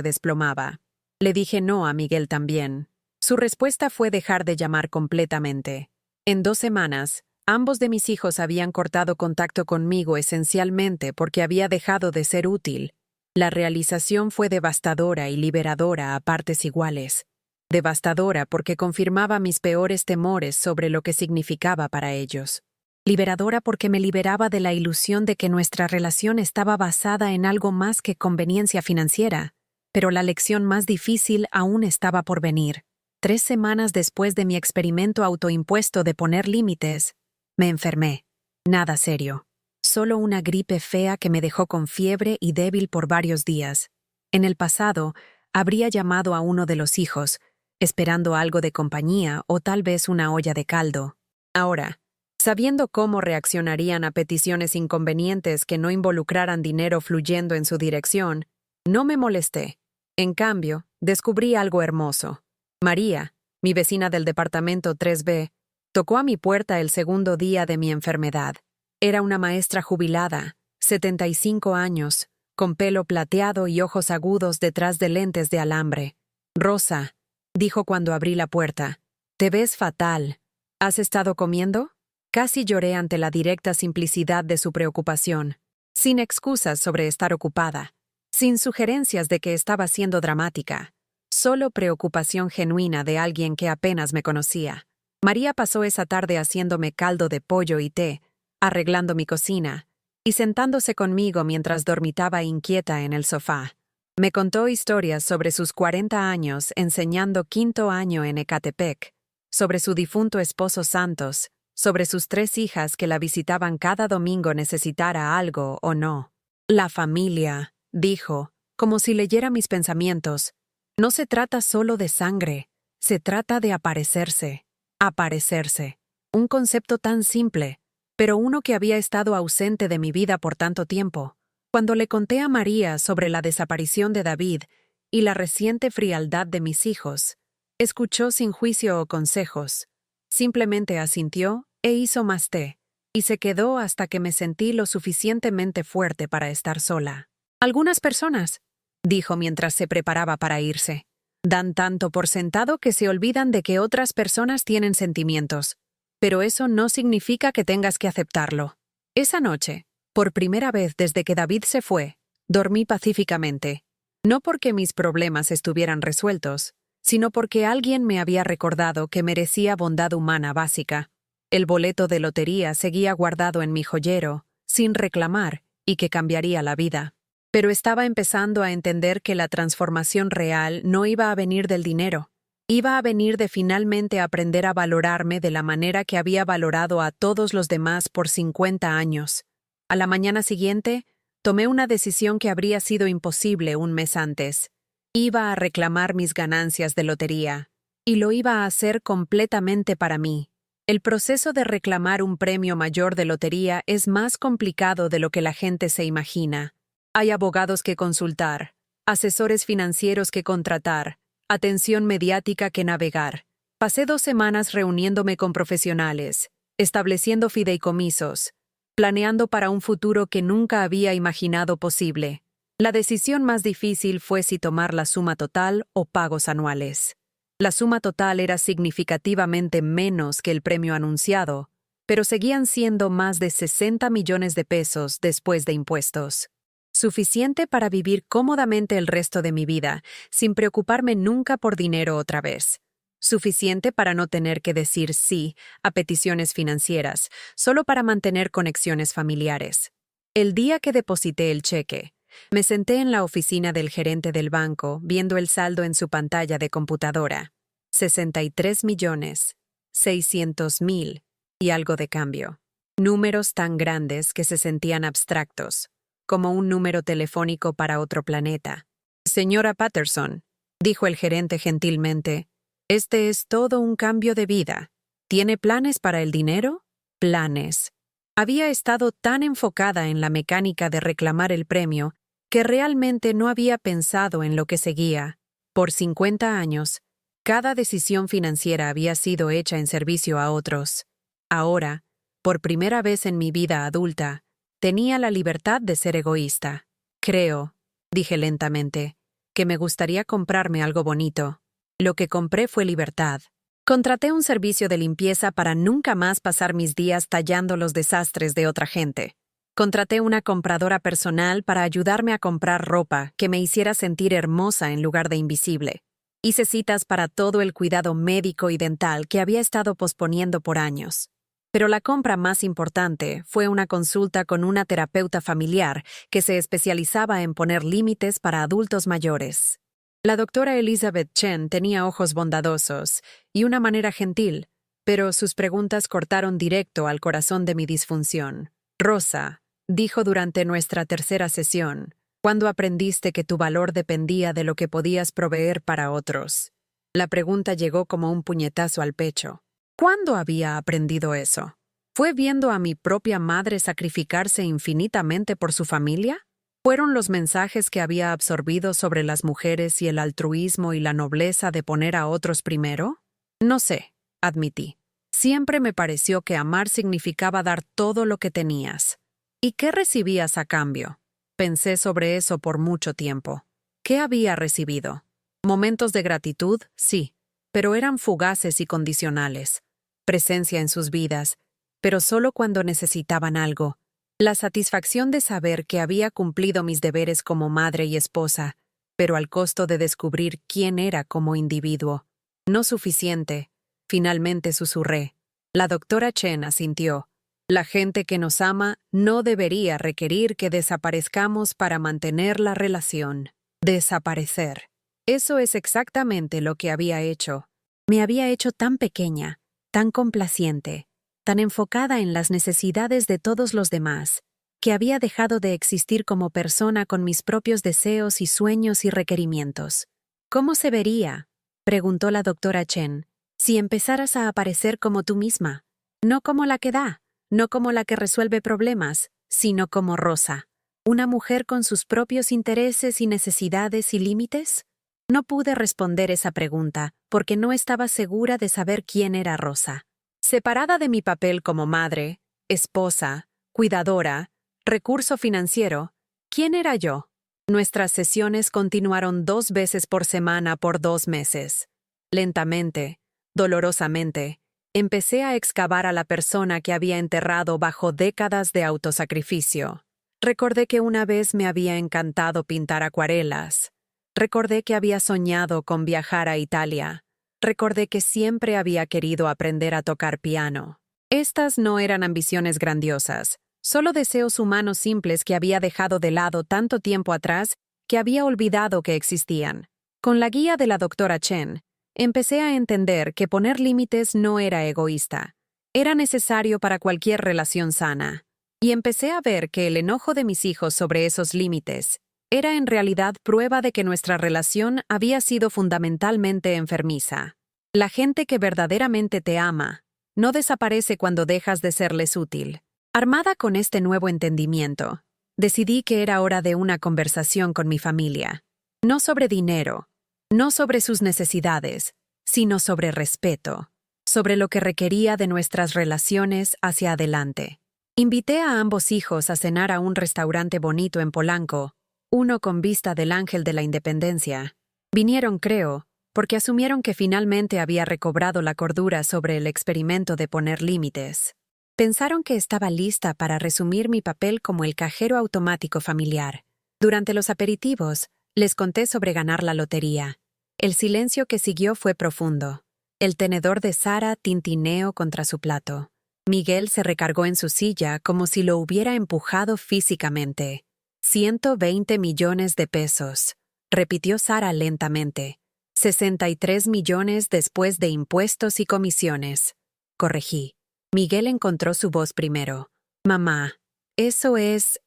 desplomaba. Le dije no a Miguel también. Su respuesta fue dejar de llamar completamente. En 2 semanas, ambos de mis hijos habían cortado contacto conmigo esencialmente porque había dejado de ser útil. La realización fue devastadora y liberadora a partes iguales. Devastadora porque confirmaba mis peores temores sobre lo que significaba para ellos. Liberadora porque me liberaba de la ilusión de que nuestra relación estaba basada en algo más que conveniencia financiera. Pero la lección más difícil aún estaba por venir. 3 semanas después de mi experimento autoimpuesto de poner límites, me enfermé. Nada serio. Solo una gripe fea que me dejó con fiebre y débil por varios días. En el pasado, habría llamado a uno de los hijos, esperando algo de compañía o tal vez una olla de caldo. Ahora, sabiendo cómo reaccionarían a peticiones inconvenientes que no involucraran dinero fluyendo en su dirección, no me molesté. En cambio, descubrí algo hermoso. María, mi vecina del departamento 3B, tocó a mi puerta el segundo día de mi enfermedad. Era una maestra jubilada, 75 años, con pelo plateado y ojos agudos detrás de lentes de alambre. Rosa, dijo cuando abrí la puerta, te ves fatal. ¿Has estado comiendo? Casi lloré ante la directa simplicidad de su preocupación, sin excusas sobre estar ocupada, sin sugerencias de que estaba siendo dramática, solo preocupación genuina de alguien que apenas me conocía. María pasó esa tarde haciéndome caldo de pollo y té, arreglando mi cocina, y sentándose conmigo mientras dormitaba inquieta en el sofá. Me contó historias sobre sus 40 años enseñando 5º año en Ecatepec, sobre su difunto esposo Santos, sobre sus 3 hijas que la visitaban cada domingo necesitara algo o no. La familia, dijo, como si leyera mis pensamientos, no se trata solo de sangre, se trata de aparecerse. Aparecerse. un concepto tan simple, pero uno que había estado ausente de mi vida por tanto tiempo. Cuando le conté a María sobre la desaparición de David y la reciente frialdad de mis hijos, escuchó sin juicio o consejos. Simplemente asintió e hizo más té, y se quedó hasta que me sentí lo suficientemente fuerte para estar sola. Algunas personas, dijo mientras se preparaba para irse, dan tanto por sentado que se olvidan de que otras personas tienen sentimientos, pero eso no significa que tengas que aceptarlo. Esa noche, por primera vez desde que David se fue, dormí pacíficamente, no porque mis problemas estuvieran resueltos, sino porque alguien me había recordado que merecía bondad humana básica. El boleto de lotería seguía guardado en mi joyero, sin reclamar, y que cambiaría la vida. Pero estaba empezando a entender que la transformación real no iba a venir del dinero. Iba a venir de finalmente aprender a valorarme de la manera que había valorado a todos los demás por 50 años. A la mañana siguiente, tomé una decisión que habría sido imposible un mes antes. Iba a reclamar mis ganancias de lotería, y lo iba a hacer completamente para mí. El proceso de reclamar un premio mayor de lotería es más complicado de lo que la gente se imagina. Hay abogados que consultar, asesores financieros que contratar, atención mediática que navegar. Pasé 2 semanas reuniéndome con profesionales, estableciendo fideicomisos, planeando para un futuro que nunca había imaginado posible. La decisión más difícil fue si tomar la suma total o pagos anuales. La suma total era significativamente menos que el premio anunciado, pero seguían siendo más de 60 millones de pesos después de impuestos. Suficiente para vivir cómodamente el resto de mi vida, sin preocuparme nunca por dinero otra vez. Suficiente para no tener que decir sí a peticiones financieras, solo para mantener conexiones familiares. El día que deposité el cheque, me senté en la oficina del gerente del banco, viendo el saldo en su pantalla de computadora. 63.600.000 y algo de cambio. Números tan grandes que se sentían abstractos, como un número telefónico para otro planeta. Señora Patterson, dijo el gerente gentilmente, este es todo un cambio de vida. ¿Tiene planes para el dinero? Planes. Había estado tan enfocada en la mecánica de reclamar el premio que realmente no había pensado en lo que seguía. Por 50 años, cada decisión financiera había sido hecha en servicio a otros. Ahora, por primera vez en mi vida adulta, tenía la libertad de ser egoísta. Creo, dije lentamente, que me gustaría comprarme algo bonito. Lo que compré fue libertad. Contraté un servicio de limpieza para nunca más pasar mis días tallando los desastres de otra gente. Contraté una compradora personal para ayudarme a comprar ropa que me hiciera sentir hermosa en lugar de invisible. Hice citas para todo el cuidado médico y dental que había estado posponiendo por años. Pero la compra más importante fue una consulta con una terapeuta familiar que se especializaba en poner límites para adultos mayores. La doctora Elizabeth Chen tenía ojos bondadosos y una manera gentil, pero sus preguntas cortaron directo al corazón de mi disfunción. Rosa, dijo durante nuestra tercera sesión, ¿cuándo aprendiste que tu valor dependía de lo que podías proveer para otros? La pregunta llegó como un puñetazo al pecho. ¿Cuándo había aprendido eso? ¿Fue viendo a mi propia madre sacrificarse infinitamente por su familia? ¿Fueron los mensajes que había absorbido sobre las mujeres y el altruismo y la nobleza de poner a otros primero? No sé, admití. Siempre me pareció que amar significaba dar todo lo que tenías. ¿Y qué recibías a cambio? Pensé sobre eso por mucho tiempo. ¿Qué había recibido? Momentos de gratitud, sí, pero eran fugaces y condicionales. Presencia en sus vidas, pero solo cuando necesitaban algo. La satisfacción de saber que había cumplido mis deberes como madre y esposa, pero al costo de descubrir quién era como individuo. No suficiente. Finalmente susurré. La doctora Chen asintió. La gente que nos ama no debería requerir que desaparezcamos para mantener la relación. Desaparecer. Eso es exactamente lo que había hecho. Me había hecho tan pequeña, tan complaciente, tan enfocada en las necesidades de todos los demás, que había dejado de existir como persona con mis propios deseos y sueños y requerimientos. ¿Cómo se vería? Preguntó la doctora Chen, si empezaras a aparecer como tú misma. No como la que da, no como la que resuelve problemas, sino como Rosa. ¿Una mujer con sus propios intereses y necesidades y límites? No pude responder esa pregunta porque no estaba segura de saber quién era Rosa. Separada de mi papel como madre, esposa, cuidadora, recurso financiero, ¿quién era yo? Nuestras sesiones continuaron 2 veces por semana por 2 meses. Lentamente, dolorosamente, empecé a excavar a la persona que había enterrado bajo décadas de autosacrificio. Recordé que una vez me había encantado pintar acuarelas. Recordé que había soñado con viajar a Italia. Recordé que siempre había querido aprender a tocar piano. Estas no eran ambiciones grandiosas, solo deseos humanos simples que había dejado de lado tanto tiempo atrás que había olvidado que existían. Con la guía de la doctora Chen, empecé a entender que poner límites no era egoísta. Era necesario para cualquier relación sana. Y empecé a ver que el enojo de mis hijos sobre esos límites era en realidad prueba de que nuestra relación había sido fundamentalmente enfermiza. La gente que verdaderamente te ama no desaparece cuando dejas de serles útil. Armada con este nuevo entendimiento, decidí que era hora de una conversación con mi familia. No sobre dinero, no sobre sus necesidades, sino sobre respeto, sobre lo que requería de nuestras relaciones hacia adelante. Invité a ambos hijos a cenar a un restaurante bonito en Polanco, uno con vista del Ángel de la Independencia. Vinieron, creo, porque asumieron que finalmente había recobrado la cordura sobre el experimento de poner límites. Pensaron que estaba lista para resumir mi papel como el cajero automático familiar. Durante los aperitivos, les conté sobre ganar la lotería. El silencio que siguió fue profundo. El tenedor de Sara tintineó contra su plato. Miguel se recargó en su silla como si lo hubiera empujado físicamente. 120 millones de pesos, repitió Sara lentamente. 63 millones después de impuestos y comisiones. Corregí. Miguel encontró su voz primero. Mamá, eso es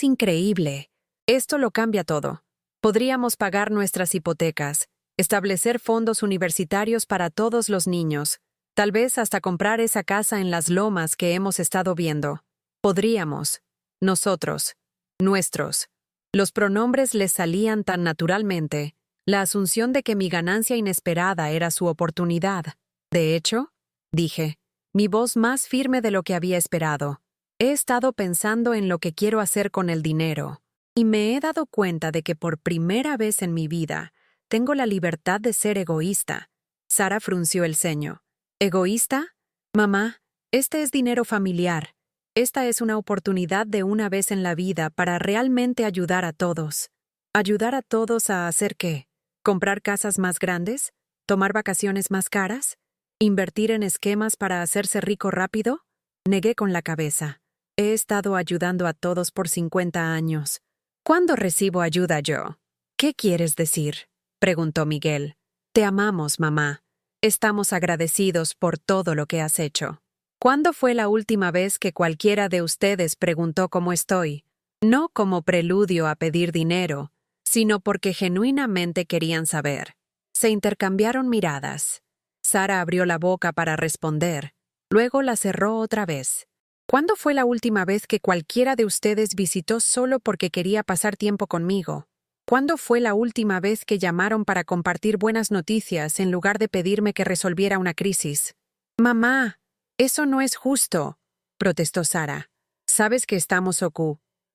increíble. Esto lo cambia todo. Podríamos pagar nuestras hipotecas, establecer fondos universitarios para todos los niños, tal vez hasta comprar esa casa en las lomas que hemos estado viendo. Podríamos. Nosotros. Nuestros. Los pronombres les salían tan naturalmente, la asunción de que mi ganancia inesperada era su oportunidad. De hecho, dije, mi voz más firme de lo que había esperado. He estado pensando en lo que quiero hacer con el dinero, y me he dado cuenta de que por primera vez en mi vida tengo la libertad de ser egoísta. Sara frunció el ceño. ¿Egoísta? Mamá, este es dinero familiar. Esta es una oportunidad de una vez en la vida para realmente ayudar a todos. ¿Ayudar a todos a hacer qué? ¿Comprar casas más grandes? ¿Tomar vacaciones más caras? ¿Invertir en esquemas para hacerse rico rápido? Negué con la cabeza. He estado ayudando a todos por 50 años. ¿Cuándo recibo ayuda yo? ¿Qué quieres decir? Preguntó Miguel. Te amamos, mamá. Estamos agradecidos por todo lo que has hecho. ¿Cuándo fue la última vez que cualquiera de ustedes preguntó cómo estoy? No como preludio a pedir dinero, sino porque genuinamente querían saber. Se intercambiaron miradas. Sara abrió la boca para responder, luego la cerró otra vez. ¿Cuándo fue la última vez que cualquiera de ustedes visitó solo porque quería pasar tiempo conmigo? ¿Cuándo fue la última vez que llamaron para compartir buenas noticias en lugar de pedirme que resolviera una crisis? Mamá, eso no es justo, protestó Sara. Sabes que estamos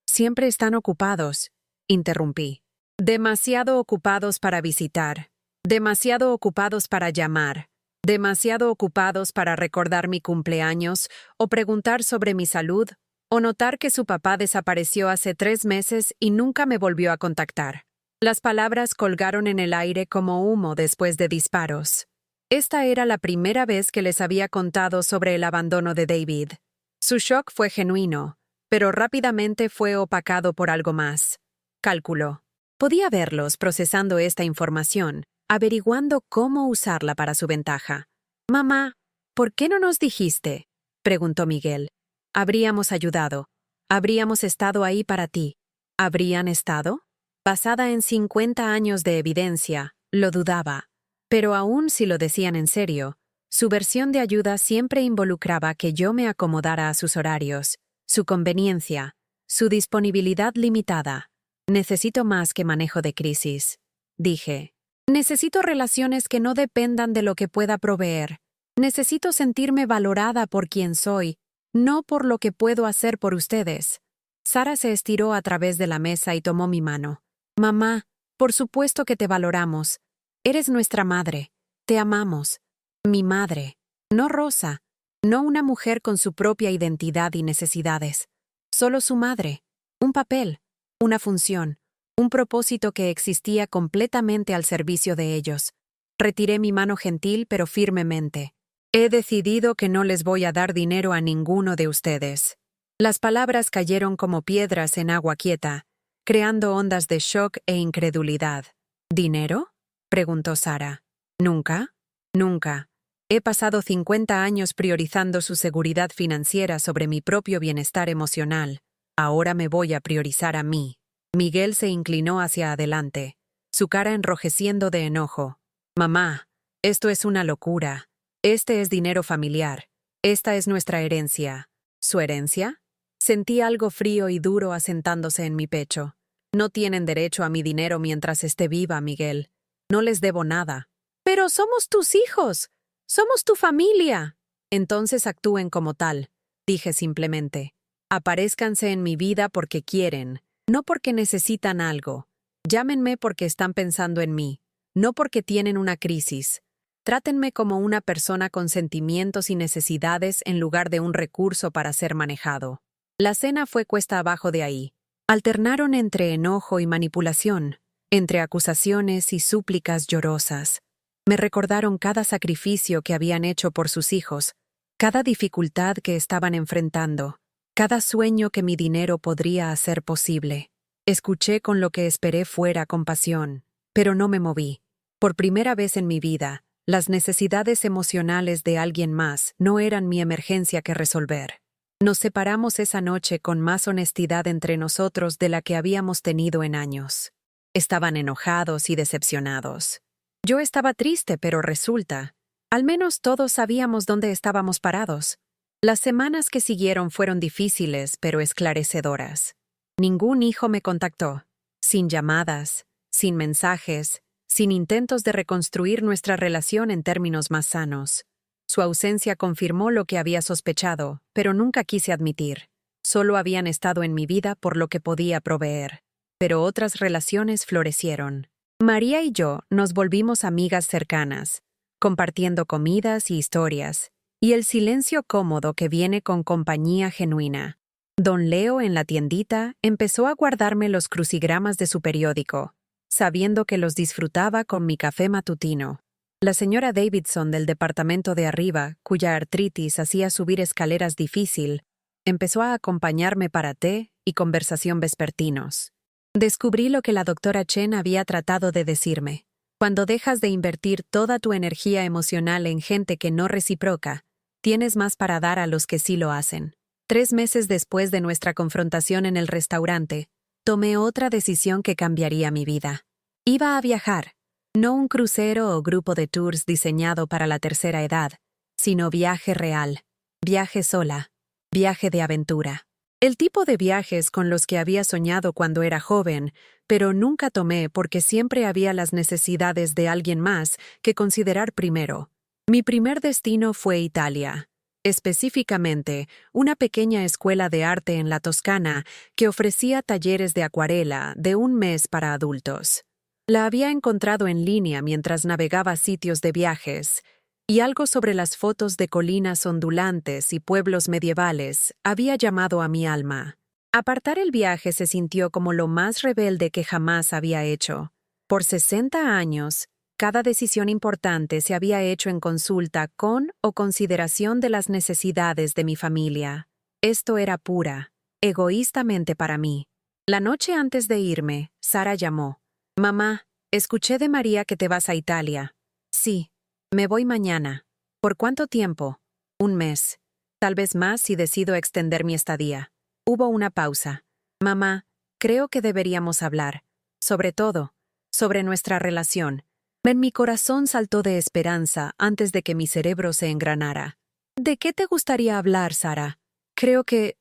siempre están ocupados, interrumpí. Demasiado ocupados para visitar, demasiado ocupados para llamar, demasiado ocupados para recordar mi cumpleaños o preguntar sobre mi salud o notar que su papá desapareció hace 3 meses y nunca me volvió a contactar. Las palabras colgaron en el aire como humo después de disparos. Esta era la primera vez que les había contado sobre el abandono de David. Su shock fue genuino, pero rápidamente fue opacado por algo más. Cálculo. Podía verlos procesando esta información, averiguando cómo usarla para su ventaja. Mamá, ¿por qué no nos dijiste? Preguntó Miguel. Habríamos ayudado. Habríamos estado ahí para ti. ¿Habrían estado? Basada en 50 años de evidencia, lo dudaba. Pero aún si lo decían en serio, Su versión de ayuda siempre involucraba que yo me acomodara a sus horarios, su conveniencia, su disponibilidad limitada. Necesito más que manejo de crisis, dije. Necesito relaciones que no dependan de lo que pueda proveer. Necesito sentirme valorada por quien soy, no por lo que puedo hacer por ustedes. Sara se estiró a través de la mesa y tomó mi mano. Mamá, por supuesto que te valoramos. Eres nuestra madre. Te amamos. Mi madre. No Rosa. No una mujer con su propia identidad y necesidades. Solo su madre. Un papel. Una función. Un propósito que existía completamente al servicio de ellos. Retiré mi mano gentil pero firmemente. He decidido que no les voy a dar dinero a ninguno de ustedes. Las palabras cayeron como piedras en agua quieta, creando ondas de shock e incredulidad. ¿Dinero?, preguntó Sara. ¿Nunca? Nunca. He pasado 50 años priorizando su seguridad financiera sobre mi propio bienestar emocional. Ahora me voy a priorizar a mí. Miguel se inclinó hacia adelante, su cara enrojeciendo de enojo. Mamá, esto es una locura. Este es dinero familiar. Esta es nuestra herencia. ¿Su herencia? Sentí algo frío y duro asentándose en mi pecho. No tienen derecho a mi dinero mientras esté viva, Miguel. No les debo nada. Pero somos tus hijos. Somos tu familia. Entonces actúen como tal, dije simplemente. Aparézcanse en mi vida porque quieren, no porque necesitan algo. Llámenme porque están pensando en mí, no porque tienen una crisis. Trátenme como una persona con sentimientos y necesidades en lugar de un recurso para ser manejado. La cena fue cuesta abajo de ahí. Alternaron entre enojo y manipulación, entre acusaciones y súplicas llorosas. Me recordaron cada sacrificio que habían hecho por sus hijos, cada dificultad que estaban enfrentando, cada sueño que mi dinero podría hacer posible. Escuché con lo que esperé fuera compasión, pero no me moví. Por primera vez en mi vida, las necesidades emocionales de alguien más no eran mi emergencia que resolver. Nos separamos esa noche con más honestidad entre nosotros de la que habíamos tenido en años. Estaban enojados y decepcionados. Yo estaba triste, pero resulta, al menos todos sabíamos dónde estábamos parados. Las semanas que siguieron fueron difíciles, pero esclarecedoras. Ningún hijo me contactó, sin llamadas, sin mensajes, sin intentos de reconstruir nuestra relación en términos más sanos. Su ausencia confirmó lo que había sospechado, pero nunca quise admitir. Solo habían estado en mi vida por lo que podía proveer. Pero otras relaciones florecieron. María y yo nos volvimos amigas cercanas, compartiendo comidas y historias, y el silencio cómodo que viene con compañía genuina. Don Leo en la tiendita empezó a guardarme los crucigramas de su periódico, sabiendo que los disfrutaba con mi café matutino. La señora Davidson del departamento de arriba, cuya artritis hacía subir escaleras difícil, empezó a acompañarme para té y conversación vespertinos. Descubrí lo que la doctora Chen había tratado de decirme. Cuando dejas de invertir toda tu energía emocional en gente que no reciproca, tienes más para dar a los que sí lo hacen. 3 meses después de nuestra confrontación en el restaurante, tomé otra decisión que cambiaría mi vida. Iba a viajar, no un crucero o grupo de tours diseñado para la tercera edad, sino viaje real, viaje sola, viaje de aventura. El tipo de viajes con los que había soñado cuando era joven, pero nunca tomé porque siempre había las necesidades de alguien más que considerar primero. Mi primer destino fue Italia. Específicamente, una pequeña escuela de arte en la Toscana que ofrecía talleres de acuarela de 1 mes para adultos. La había encontrado en línea mientras navegaba sitios de viajes, y algo sobre las fotos de colinas ondulantes y pueblos medievales había llamado a mi alma. Apartar el viaje se sintió como lo más rebelde que jamás había hecho. Por 60 años, cada decisión importante se había hecho en consulta con o consideración de las necesidades de mi familia. Esto era pura, egoístamente para mí. La noche antes de irme, Sara llamó. «Mamá, escuché de María que te vas a Italia». «Sí, me voy mañana». «¿Por cuánto tiempo?» «1 mes. Tal vez más si decido extender mi estadía». Hubo una pausa. «Mamá, creo que deberíamos hablar. Sobre todo, sobre nuestra relación. Mi corazón saltó de esperanza antes de que mi cerebro se engranara. ¿De qué te gustaría hablar, Sara? Creo que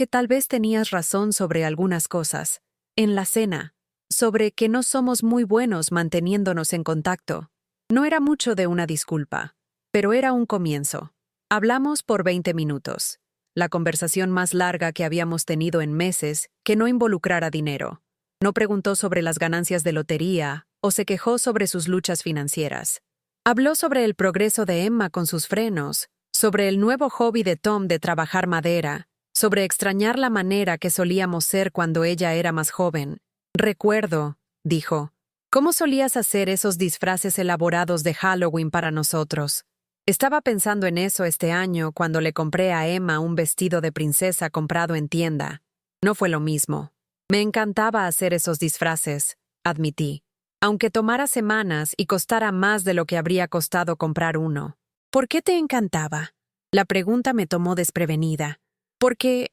tal vez tenías razón sobre algunas cosas. En la cena, sobre que no somos muy buenos manteniéndonos en contacto. No era mucho de una disculpa, pero era un comienzo. Hablamos por 20 minutos. La conversación más larga que habíamos tenido en meses que no involucrara dinero. No preguntó sobre las ganancias de lotería o se quejó sobre sus luchas financieras. Habló sobre el progreso de Emma con sus frenos, sobre el nuevo hobby de Tom de trabajar madera, sobre extrañar la manera que solíamos ser cuando ella era más joven. Recuerdo, dijo, cómo solías hacer esos disfraces elaborados de Halloween para nosotros. Estaba pensando en eso este año cuando le compré a Emma un vestido de princesa comprado en tienda. No fue lo mismo. Me encantaba hacer esos disfraces, admití, aunque tomara semanas y costara más de lo que habría costado comprar uno. ¿Por qué te encantaba? La pregunta me tomó desprevenida. Porque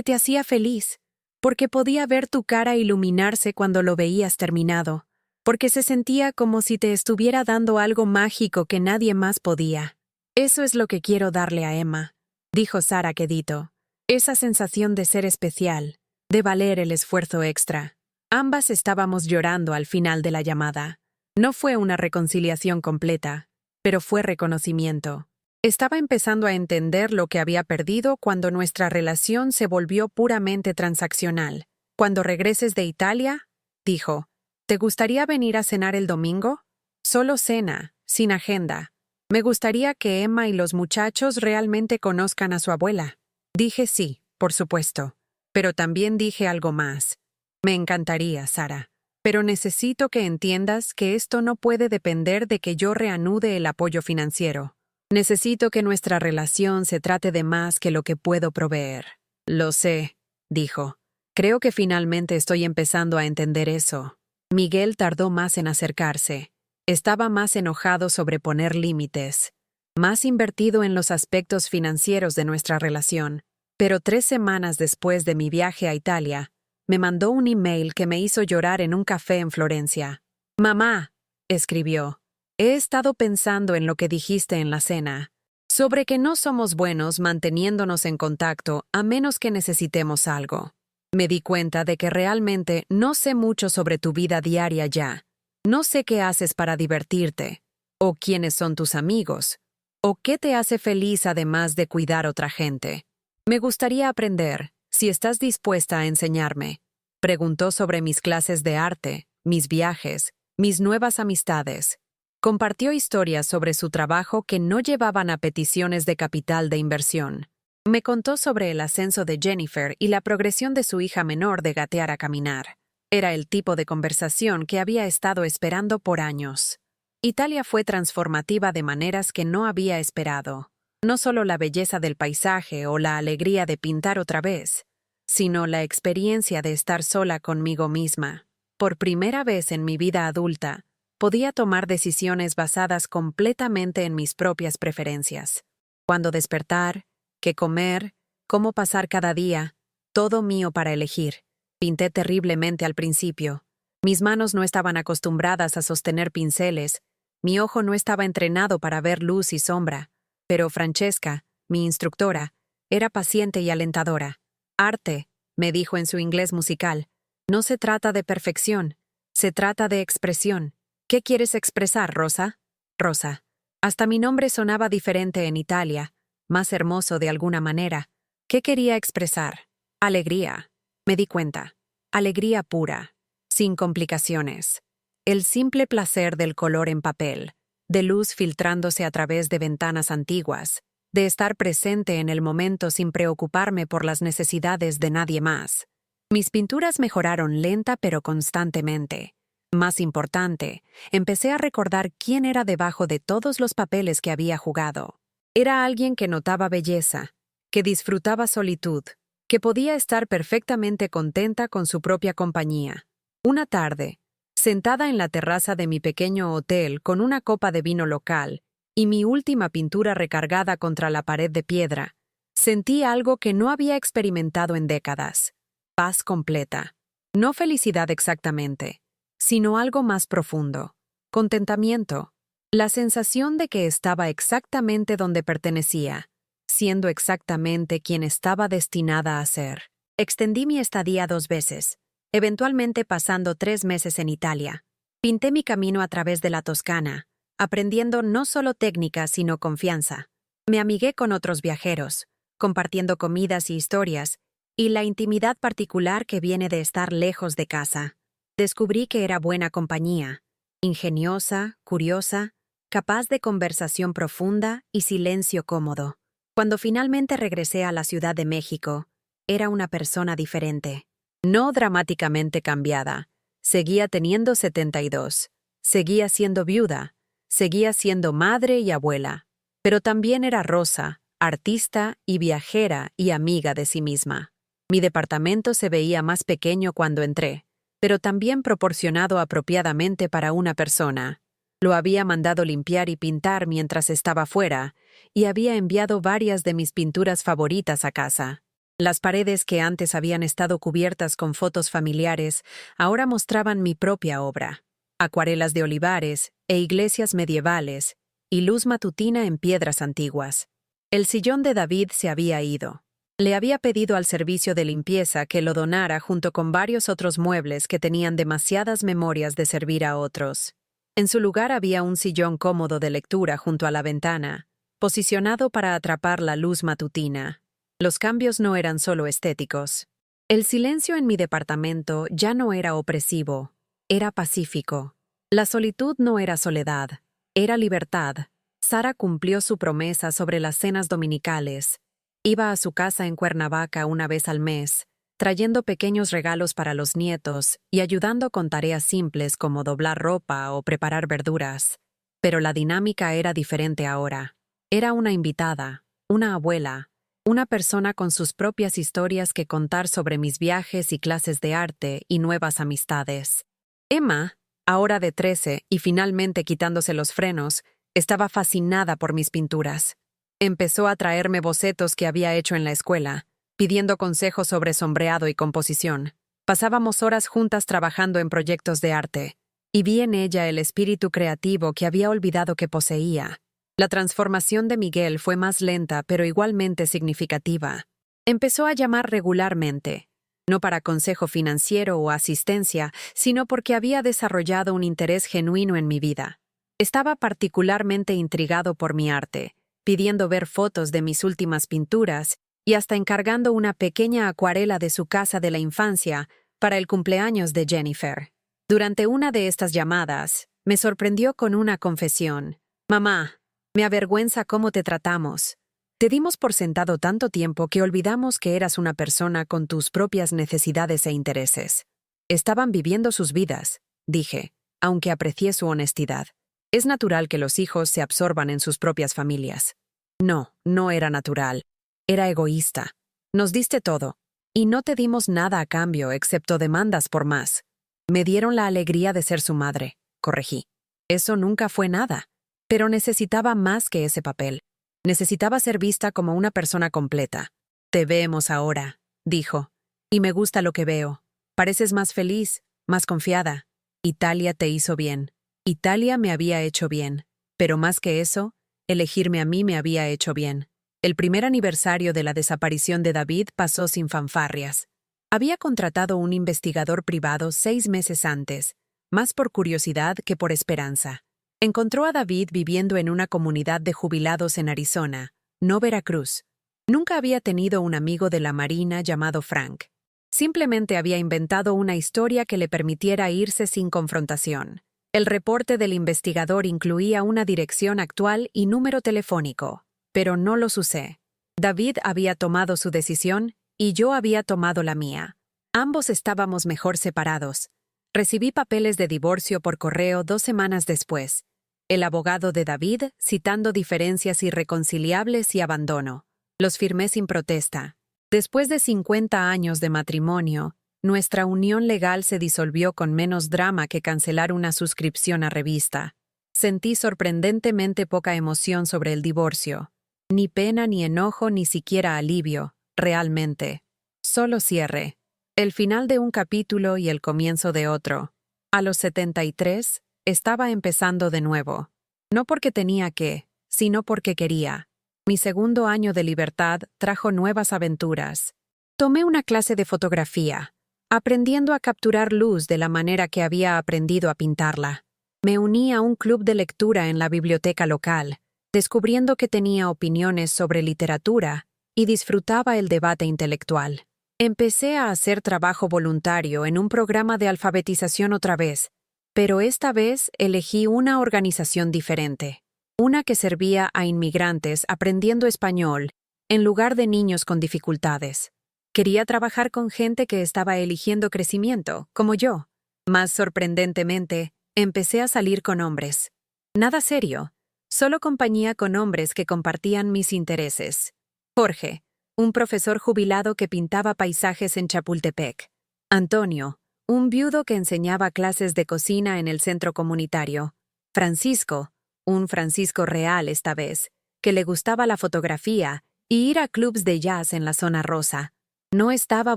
te hacía feliz, porque podía ver tu cara iluminarse cuando lo veías terminado, porque se sentía como si te estuviera dando algo mágico que nadie más podía. Eso es lo que quiero darle a Emma, dijo Sara quedito. Esa sensación de ser especial, de valer el esfuerzo extra. Ambas estábamos llorando al final de la llamada. No fue una reconciliación completa, pero fue reconocimiento. Estaba empezando a entender lo que había perdido cuando nuestra relación se volvió puramente transaccional. Cuando regreses de Italia, dijo, ¿te gustaría venir a cenar el domingo? Solo cena, sin agenda. Me gustaría que Emma y los muchachos realmente conozcan a su abuela. Dije sí, por supuesto. Pero también dije algo más. Me encantaría, Sara. Pero necesito que entiendas que esto no puede depender de que yo reanude el apoyo financiero. Necesito que nuestra relación se trate de más que lo que puedo proveer. Lo sé, dijo. Creo que finalmente estoy empezando a entender eso. Miguel tardó más en acercarse. Estaba más enojado sobre poner límites, más invertido en los aspectos financieros de nuestra relación. Pero 3 semanas después de mi viaje a Italia, me mandó un email que me hizo llorar en un café en Florencia. Mamá, escribió, he estado pensando en lo que dijiste en la cena, sobre que no somos buenos manteniéndonos en contacto a menos que necesitemos algo. Me di cuenta de que realmente no sé mucho sobre tu vida diaria ya. No sé qué haces para divertirte, o quiénes son tus amigos, o qué te hace feliz además de cuidar otra gente. Me gustaría aprender, si estás dispuesta a enseñarme. Preguntó sobre mis clases de arte, mis viajes, mis nuevas amistades. Compartió historias sobre su trabajo que no llevaban a peticiones de capital de inversión. Me contó sobre el ascenso de Jennifer y la progresión de su hija menor de gatear a caminar. Era el tipo de conversación que había estado esperando por años. Italia fue transformativa de maneras que no había esperado. No solo la belleza del paisaje o la alegría de pintar otra vez, sino la experiencia de estar sola conmigo misma. Por primera vez en mi vida adulta, podía tomar decisiones basadas completamente en mis propias preferencias. Cuándo despertar, qué comer, cómo pasar cada día, todo mío para elegir. Pinté terriblemente al principio. Mis manos no estaban acostumbradas a sostener pinceles, mi ojo no estaba entrenado para ver luz y sombra. Pero Francesca, mi instructora, era paciente y alentadora. Arte, me dijo en su inglés musical, no se trata de perfección, se trata de expresión. ¿Qué quieres expresar, Rosa? Rosa. Hasta mi nombre sonaba diferente en Italia, más hermoso de alguna manera. ¿Qué quería expresar? Alegría. Me di cuenta. Alegría pura, sin complicaciones. El simple placer del color en papel, de luz filtrándose a través de ventanas antiguas, de estar presente en el momento sin preocuparme por las necesidades de nadie más. Mis pinturas mejoraron lenta pero constantemente. Más importante, empecé a recordar quién era debajo de todos los papeles que había jugado. Era alguien que notaba belleza, que disfrutaba solitud, que podía estar perfectamente contenta con su propia compañía. Una tarde, sentada en la terraza de mi pequeño hotel con una copa de vino local y mi última pintura recargada contra la pared de piedra, sentí algo que no había experimentado en décadas. Paz completa. No felicidad exactamente, sino algo más profundo, contentamiento, la sensación de que estaba exactamente donde pertenecía, siendo exactamente quien estaba destinada a ser. Extendí mi estadía 2 veces, eventualmente pasando 3 meses en Italia. Pinté mi camino a través de la Toscana, aprendiendo no solo técnicas sino confianza. Me amigué con otros viajeros, compartiendo comidas y historias, y la intimidad particular que viene de estar lejos de casa. Descubrí que era buena compañía, ingeniosa, curiosa, capaz de conversación profunda y silencio cómodo. Cuando finalmente regresé a la Ciudad de México, era una persona diferente. No dramáticamente cambiada. Seguía teniendo 72. Seguía siendo viuda. Seguía siendo madre y abuela. Pero también era rosa, artista y viajera y amiga de sí misma. Mi departamento se veía más pequeño cuando entré, pero también proporcionado apropiadamente para una persona. Lo había mandado limpiar y pintar mientras estaba fuera, y había enviado varias de mis pinturas favoritas a casa. Las paredes que antes habían estado cubiertas con fotos familiares ahora mostraban mi propia obra. Acuarelas de olivares e iglesias medievales, y luz matutina en piedras antiguas. El sillón de David se había ido. Le había pedido al servicio de limpieza que lo donara junto con varios otros muebles que tenían demasiadas memorias de servir a otros. En su lugar había un sillón cómodo de lectura junto a la ventana, posicionado para atrapar la luz matutina. Los cambios no eran solo estéticos. El silencio en mi departamento ya no era opresivo, era pacífico. La solitud no era soledad, era libertad. Sara cumplió su promesa sobre las cenas dominicales. Iba a su casa en Cuernavaca una vez al mes, trayendo pequeños regalos para los nietos y ayudando con tareas simples como doblar ropa o preparar verduras. Pero la dinámica era diferente ahora. Era una invitada, una abuela, una persona con sus propias historias que contar sobre mis viajes y clases de arte y nuevas amistades. Emma, ahora de 13 y finalmente quitándose los frenos, estaba fascinada por mis pinturas. Empezó a traerme bocetos que había hecho en la escuela, pidiendo consejos sobre sombreado y composición. Pasábamos horas juntas trabajando en proyectos de arte, y vi en ella el espíritu creativo que había olvidado que poseía. La transformación de Miguel fue más lenta pero igualmente significativa. Empezó a llamar regularmente, no para consejo financiero o asistencia, sino porque había desarrollado un interés genuino en mi vida. Estaba particularmente intrigado por mi arte, pidiendo ver fotos de mis últimas pinturas y hasta encargando una pequeña acuarela de su casa de la infancia para el cumpleaños de Jennifer. Durante una de estas llamadas, me sorprendió con una confesión. «Mamá, me avergüenza cómo te tratamos. Te dimos por sentado tanto tiempo que olvidamos que eras una persona con tus propias necesidades e intereses». Estaban viviendo sus vidas, dije, aunque aprecié su honestidad. Es natural que los hijos se absorban en sus propias familias. No, no era natural. Era egoísta. Nos diste todo, y no te dimos nada a cambio excepto demandas por más. Me dieron la alegría de ser su madre, corregí. Eso nunca fue nada, pero necesitaba más que ese papel. Necesitaba ser vista como una persona completa. Te vemos ahora, dijo, y me gusta lo que veo. Pareces más feliz, más confiada. Italia te hizo bien. Italia me había hecho bien, pero más que eso, elegirme a mí me había hecho bien. El primer aniversario de la desaparición de David pasó sin fanfarrias. Había contratado un investigador privado 6 meses antes, más por curiosidad que por esperanza. Encontró a David viviendo en una comunidad de jubilados en Arizona, no Veracruz. Nunca había tenido un amigo de la Marina llamado Frank. Simplemente había inventado una historia que le permitiera irse sin confrontación. El reporte del investigador incluía una dirección actual y número telefónico, pero no los usé. David había tomado su decisión y yo había tomado la mía. Ambos estábamos mejor separados. Recibí papeles de divorcio por correo 2 semanas después. El abogado de David citando diferencias irreconciliables y abandono. Los firmé sin protesta. Después de 50 años de matrimonio, nuestra unión legal se disolvió con menos drama que cancelar una suscripción a revista. Sentí sorprendentemente poca emoción sobre el divorcio. Ni pena, ni enojo, ni siquiera alivio, realmente. Solo cierre. El final de un capítulo y el comienzo de otro. A los 73, estaba empezando de nuevo. No porque tenía que, sino porque quería. Mi segundo año de libertad trajo nuevas aventuras. Tomé una clase de fotografía, aprendiendo a capturar luz de la manera que había aprendido a pintarla. Me uní a un club de lectura en la biblioteca local, descubriendo que tenía opiniones sobre literatura y disfrutaba el debate intelectual. Empecé a hacer trabajo voluntario en un programa de alfabetización otra vez, pero esta vez elegí una organización diferente, una que servía a inmigrantes aprendiendo español en lugar de niños con dificultades. Quería trabajar con gente que estaba eligiendo crecimiento, como yo. Más sorprendentemente, empecé a salir con hombres. Nada serio, solo compañía con hombres que compartían mis intereses. Jorge, un profesor jubilado que pintaba paisajes en Chapultepec. Antonio, un viudo que enseñaba clases de cocina en el centro comunitario. Francisco, un Francisco real esta vez, que le gustaba la fotografía y ir a clubs de jazz en la zona rosa. No estaba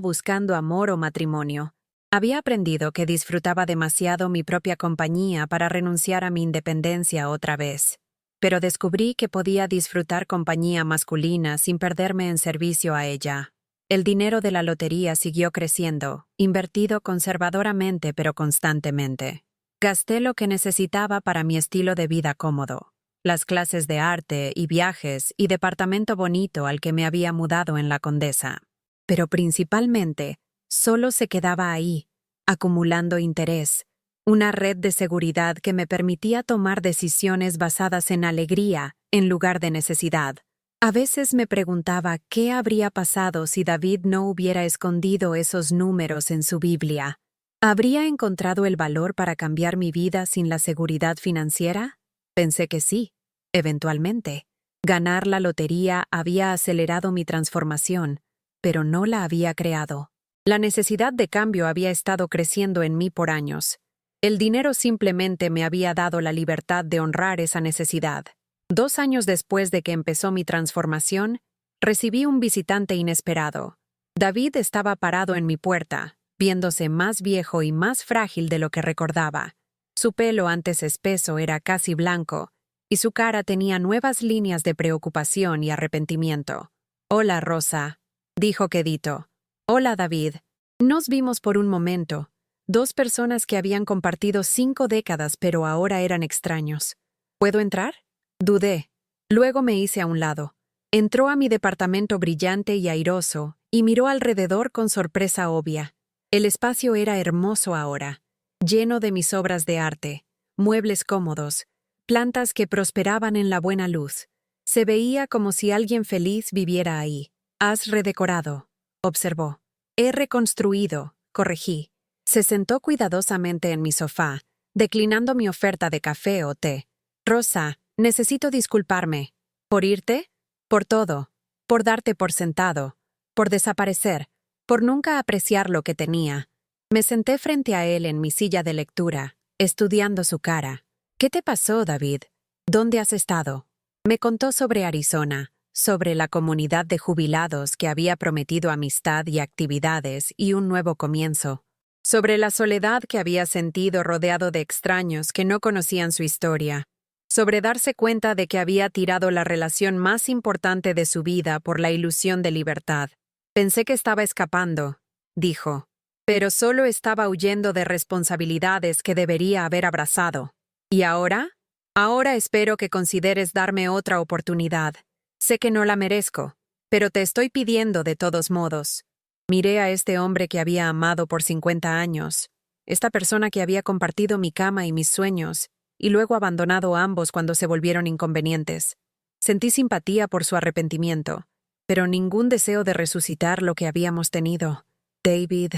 buscando amor o matrimonio. Había aprendido que disfrutaba demasiado mi propia compañía para renunciar a mi independencia otra vez. Pero descubrí que podía disfrutar compañía masculina sin perderme en servicio a ella. El dinero de la lotería siguió creciendo, invertido conservadoramente pero constantemente. Gasté lo que necesitaba para mi estilo de vida cómodo, las clases de arte y viajes y departamento bonito al que me había mudado en la Condesa. Pero principalmente, solo se quedaba ahí, acumulando interés, una red de seguridad que me permitía tomar decisiones basadas en alegría en lugar de necesidad. A veces me preguntaba qué habría pasado si David no hubiera escondido esos números en su Biblia. ¿Habría encontrado el valor para cambiar mi vida sin la seguridad financiera? Pensé que sí, eventualmente. Ganar la lotería había acelerado mi transformación, pero no la había creado. La necesidad de cambio había estado creciendo en mí por años. El dinero simplemente me había dado la libertad de honrar esa necesidad. 2 años después de que empezó mi transformación, recibí un visitante inesperado. David estaba parado en mi puerta, viéndose más viejo y más frágil de lo que recordaba. Su pelo antes espeso era casi blanco, y su cara tenía nuevas líneas de preocupación y arrepentimiento. «Hola, Rosa», dijo quedito. «Hola, David». Nos vimos por un momento. 2 personas que habían compartido 5 décadas pero ahora eran extraños. ¿Puedo entrar? Dudé. Luego me hice a un lado. Entró a mi departamento brillante y airoso y miró alrededor con sorpresa obvia. El espacio era hermoso ahora, lleno de mis obras de arte, muebles cómodos, plantas que prosperaban en la buena luz. Se veía como si alguien feliz viviera ahí. «Has redecorado», observó. «He reconstruido», corregí. Se sentó cuidadosamente en mi sofá, declinando mi oferta de café o té. «Rosa, necesito disculparme. ¿Por irte? Por todo. Por darte por sentado. Por desaparecer. Por nunca apreciar lo que tenía». Me senté frente a él en mi silla de lectura, estudiando su cara. «¿Qué te pasó, David? ¿Dónde has estado?» Me contó sobre Arizona, sobre la comunidad de jubilados que había prometido amistad y actividades y un nuevo comienzo. Sobre la soledad que había sentido rodeado de extraños que no conocían su historia. Sobre darse cuenta de que había tirado la relación más importante de su vida por la ilusión de libertad. «Pensé que estaba escapando», dijo. «Pero solo estaba huyendo de responsabilidades que debería haber abrazado. ¿Y ahora? Ahora espero que consideres darme otra oportunidad. Sé que no la merezco, pero te estoy pidiendo de todos modos». Miré a este hombre que había amado por 50 años, esta persona que había compartido mi cama y mis sueños, y luego abandonado ambos cuando se volvieron inconvenientes. Sentí simpatía por su arrepentimiento, pero ningún deseo de resucitar lo que habíamos tenido. «David»,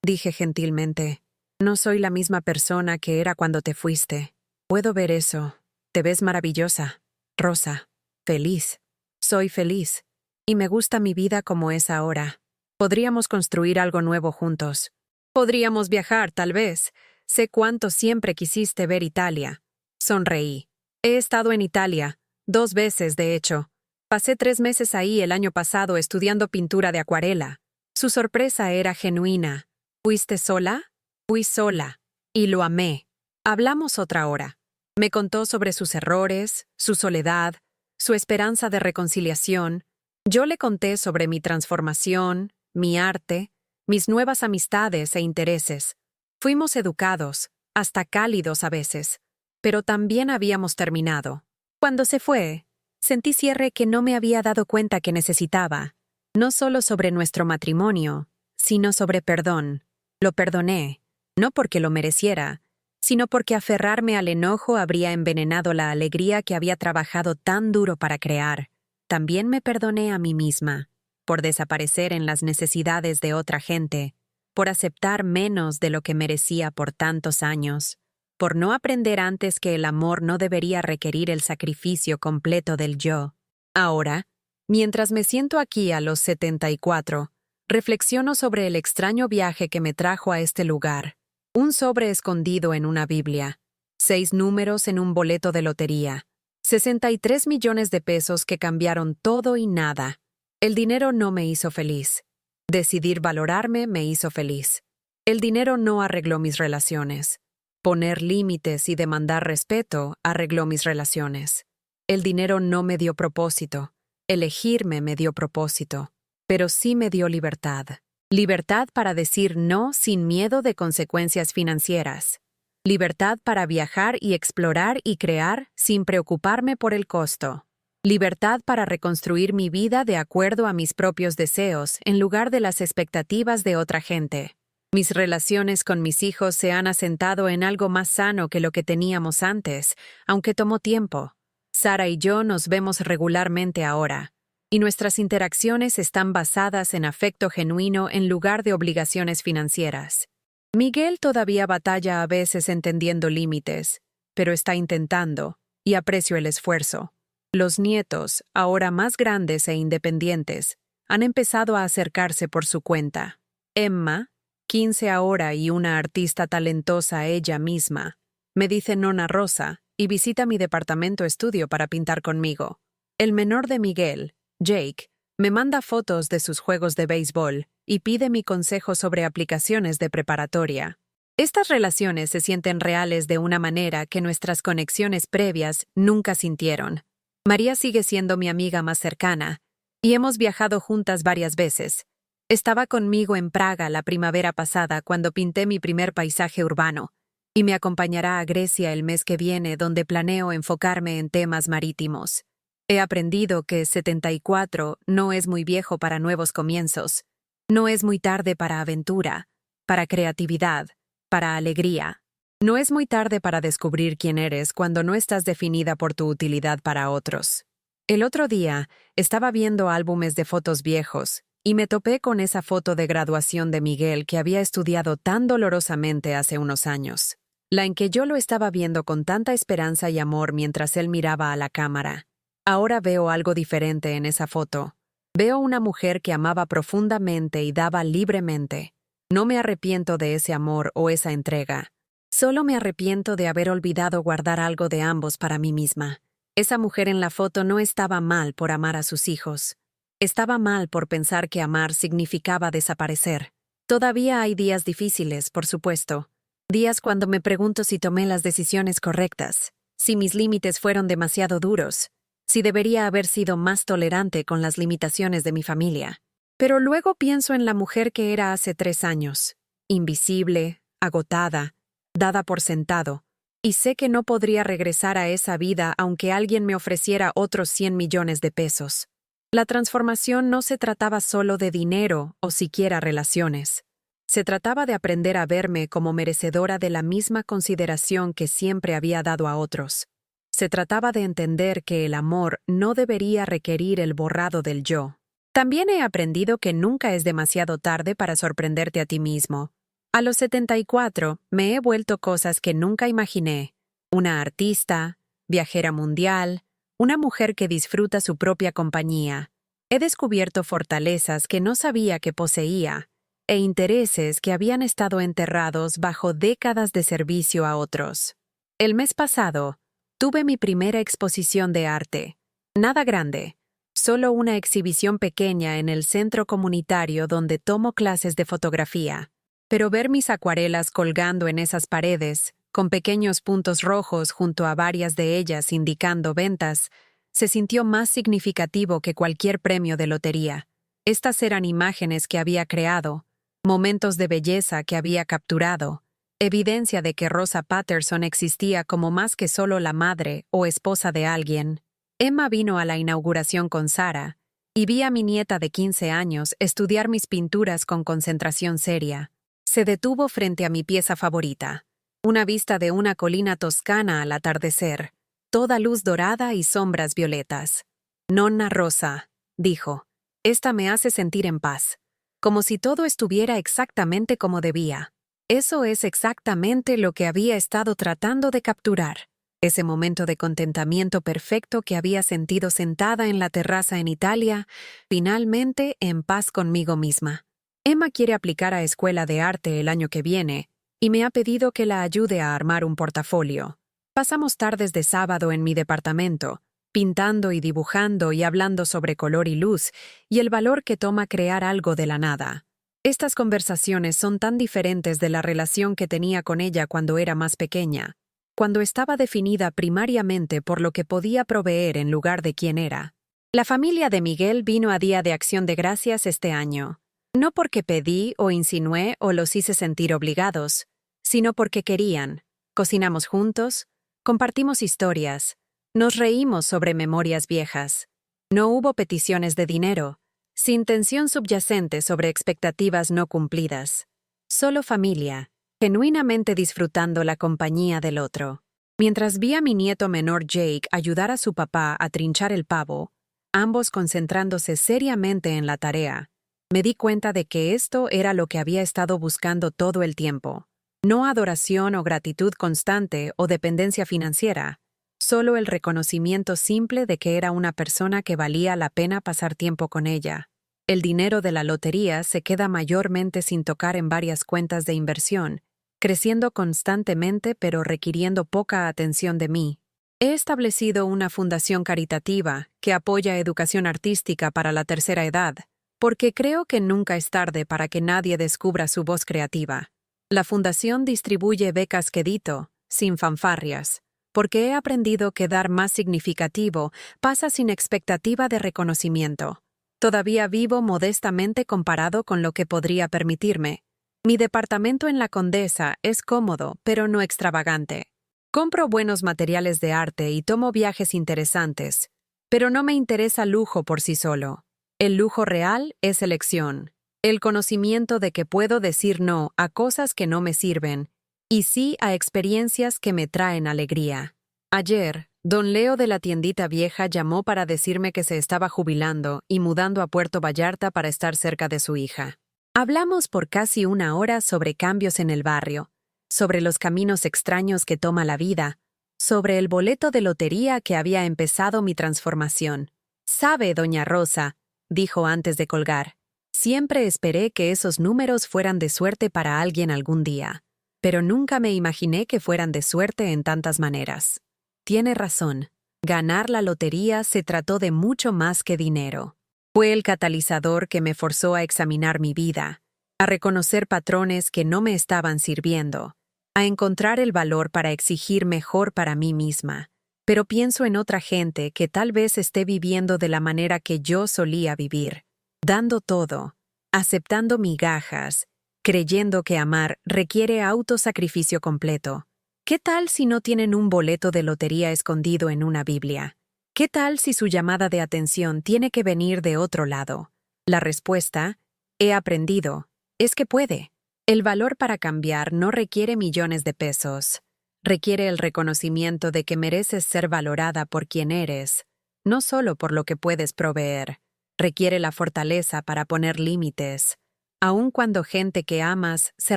dije gentilmente, «no soy la misma persona que era cuando te fuiste. Puedo ver eso. Te ves maravillosa, Rosa. Feliz. Soy feliz. Y me gusta mi vida como es ahora. Podríamos construir algo nuevo juntos. Podríamos viajar, tal vez. Sé cuánto siempre quisiste ver Italia». Sonreí. «He estado en Italia, 2 veces, de hecho. Pasé 3 meses ahí el año pasado estudiando pintura de acuarela». Su sorpresa era genuina. «¿Fuiste sola?» «Fui sola. Y lo amé». Hablamos otra hora. Me contó sobre sus errores, su soledad, su esperanza de reconciliación. Yo le conté sobre mi transformación, mi arte, mis nuevas amistades e intereses. Fuimos educados, hasta cálidos a veces, pero también habíamos terminado. Cuando se fue, sentí cierre que no me había dado cuenta que necesitaba, no solo sobre nuestro matrimonio, sino sobre perdón. Lo perdoné, no porque lo mereciera, sino porque aferrarme al enojo habría envenenado la alegría que había trabajado tan duro para crear. También me perdoné a mí misma, por desaparecer en las necesidades de otra gente, por aceptar menos de lo que merecía por tantos años, por no aprender antes que el amor no debería requerir el sacrificio completo del yo. Ahora, mientras me siento aquí a los 74, reflexiono sobre el extraño viaje que me trajo a este lugar. Un sobre escondido en una Biblia, 6 números en un boleto de lotería, 63 millones de pesos que cambiaron todo y nada. El dinero no me hizo feliz. Decidir valorarme me hizo feliz. El dinero no arregló mis relaciones. Poner límites y demandar respeto arregló mis relaciones. El dinero no me dio propósito. Elegirme me dio propósito. Pero sí me dio libertad. Libertad para decir no sin miedo de consecuencias financieras. Libertad para viajar y explorar y crear sin preocuparme por el costo. Libertad para reconstruir mi vida de acuerdo a mis propios deseos en lugar de las expectativas de otra gente. Mis relaciones con mis hijos se han asentado en algo más sano que lo que teníamos antes, aunque tomó tiempo. Sara y yo nos vemos regularmente ahora, y nuestras interacciones están basadas en afecto genuino en lugar de obligaciones financieras. Miguel todavía batalla a veces entendiendo límites, pero está intentando, y aprecio el esfuerzo. Los nietos, ahora más grandes e independientes, han empezado a acercarse por su cuenta. Emma, 15 ahora y una artista talentosa ella misma, me dice Nona Rosa y visita mi departamento estudio para pintar conmigo. El menor de Miguel, Jake, me manda fotos de sus juegos de béisbol y pide mi consejo sobre aplicaciones de preparatoria. Estas relaciones se sienten reales de una manera que nuestras conexiones previas nunca sintieron. María sigue siendo mi amiga más cercana, y hemos viajado juntas varias veces. Estaba conmigo en Praga la primavera pasada cuando pinté mi primer paisaje urbano, y me acompañará a Grecia el mes que viene donde planeo enfocarme en temas marítimos. He aprendido que 74 no es muy viejo para nuevos comienzos. No es muy tarde para aventura, para creatividad, para alegría. No es muy tarde para descubrir quién eres cuando no estás definida por tu utilidad para otros. El otro día estaba viendo álbumes de fotos viejos y me topé con esa foto de graduación de Miguel que había estudiado tan dolorosamente hace unos años. La en que yo lo estaba viendo con tanta esperanza y amor mientras él miraba a la cámara. Ahora veo algo diferente en esa foto. Veo una mujer que amaba profundamente y daba libremente. No me arrepiento de ese amor o esa entrega. Solo me arrepiento de haber olvidado guardar algo de ambos para mí misma. Esa mujer en la foto no estaba mal por amar a sus hijos. Estaba mal por pensar que amar significaba desaparecer. Todavía hay días difíciles, por supuesto. Días cuando me pregunto si tomé las decisiones correctas, si mis límites fueron demasiado duros, si debería haber sido más tolerante con las limitaciones de mi familia. Pero luego pienso en la mujer que era hace 3 años, invisible, agotada, dada por sentado, y sé que no podría regresar a esa vida aunque alguien me ofreciera otros 100 millones de pesos. La transformación no se trataba solo de dinero o siquiera relaciones. Se trataba de aprender a verme como merecedora de la misma consideración que siempre había dado a otros. Se trataba de entender que el amor no debería requerir el borrado del yo. También he aprendido que nunca es demasiado tarde para sorprenderte a ti mismo. A los 74 me he vuelto cosas que nunca imaginé. Una artista, viajera mundial, una mujer que disfruta su propia compañía. He descubierto fortalezas que no sabía que poseía, e intereses que habían estado enterrados bajo décadas de servicio a otros. El mes pasado, tuve mi primera exposición de arte. Nada grande, solo una exhibición pequeña en el centro comunitario donde tomo clases de fotografía. Pero ver mis acuarelas colgando en esas paredes con pequeños puntos rojos junto a varias de ellas indicando ventas, se sintió más significativo que cualquier premio de lotería. Estas eran imágenes que había creado, momentos de belleza que había capturado, evidencia de que Rosa Patterson existía como más que solo la madre o esposa de alguien. Emma vino a la inauguración con Sara, y vi a mi nieta de 15 años estudiar mis pinturas con concentración seria. Se detuvo frente a mi pieza favorita, una vista de una colina toscana al atardecer, toda luz dorada y sombras violetas. «Nonna Rosa», dijo, «esta me hace sentir en paz, como si todo estuviera exactamente como debía». Eso es exactamente lo que había estado tratando de capturar. Ese momento de contentamiento perfecto que había sentido sentada en la terraza en Italia, finalmente en paz conmigo misma. Emma quiere aplicar a escuela de arte el año que viene y me ha pedido que la ayude a armar un portafolio. Pasamos tardes de sábado en mi departamento, pintando y dibujando y hablando sobre color y luz y el valor que toma crear algo de la nada. Estas conversaciones son tan diferentes de la relación que tenía con ella cuando era más pequeña, cuando estaba definida primariamente por lo que podía proveer en lugar de quién era. La familia de Miguel vino a Día de Acción de Gracias este año, no porque pedí o insinué o los hice sentir obligados, sino porque querían. Cocinamos juntos, compartimos historias, nos reímos sobre memorias viejas. No hubo peticiones de dinero, sin tensión subyacente sobre expectativas no cumplidas. Solo familia, genuinamente disfrutando la compañía del otro. Mientras vi a mi nieto menor Jake ayudar a su papá a trinchar el pavo, ambos concentrándose seriamente en la tarea, me di cuenta de que esto era lo que había estado buscando todo el tiempo. No adoración o gratitud constante o dependencia financiera, solo el reconocimiento simple de que era una persona que valía la pena pasar tiempo con ella. El dinero de la lotería se queda mayormente sin tocar en varias cuentas de inversión, creciendo constantemente pero requiriendo poca atención de mí. He establecido una fundación caritativa que apoya educación artística para la tercera edad, porque creo que nunca es tarde para que nadie descubra su voz creativa. La fundación distribuye becas Quedito, sin fanfarrias, porque he aprendido que dar más significativo pasa sin expectativa de reconocimiento. Todavía vivo modestamente comparado con lo que podría permitirme. Mi departamento en La Condesa es cómodo, pero no extravagante. Compro buenos materiales de arte y tomo viajes interesantes, pero no me interesa lujo por sí solo. El lujo real es elección, el conocimiento de que puedo decir no a cosas que no me sirven y sí a experiencias que me traen alegría. Ayer, don Leo de la tiendita vieja llamó para decirme que se estaba jubilando y mudando a Puerto Vallarta para estar cerca de su hija. Hablamos por casi una hora sobre cambios en el barrio, sobre los caminos extraños que toma la vida, sobre el boleto de lotería que había empezado mi transformación. «Sabe, doña Rosa», dijo antes de colgar, «siempre esperé que esos números fueran de suerte para alguien algún día, pero nunca me imaginé que fueran de suerte en tantas maneras». Tiene razón. Ganar la lotería se trató de mucho más que dinero. Fue el catalizador que me forzó a examinar mi vida, a reconocer patrones que no me estaban sirviendo, a encontrar el valor para exigir mejor para mí misma. Pero pienso en otra gente que tal vez esté viviendo de la manera que yo solía vivir, dando todo, aceptando migajas, creyendo que amar requiere autosacrificio completo. ¿Qué tal si no tienen un boleto de lotería escondido en una Biblia? ¿Qué tal si su llamada de atención tiene que venir de otro lado? La respuesta, he aprendido, es que puede. El valor para cambiar no requiere millones de pesos. Requiere el reconocimiento de que mereces ser valorada por quien eres, no solo por lo que puedes proveer. Requiere la fortaleza para poner límites, aun cuando gente que amas se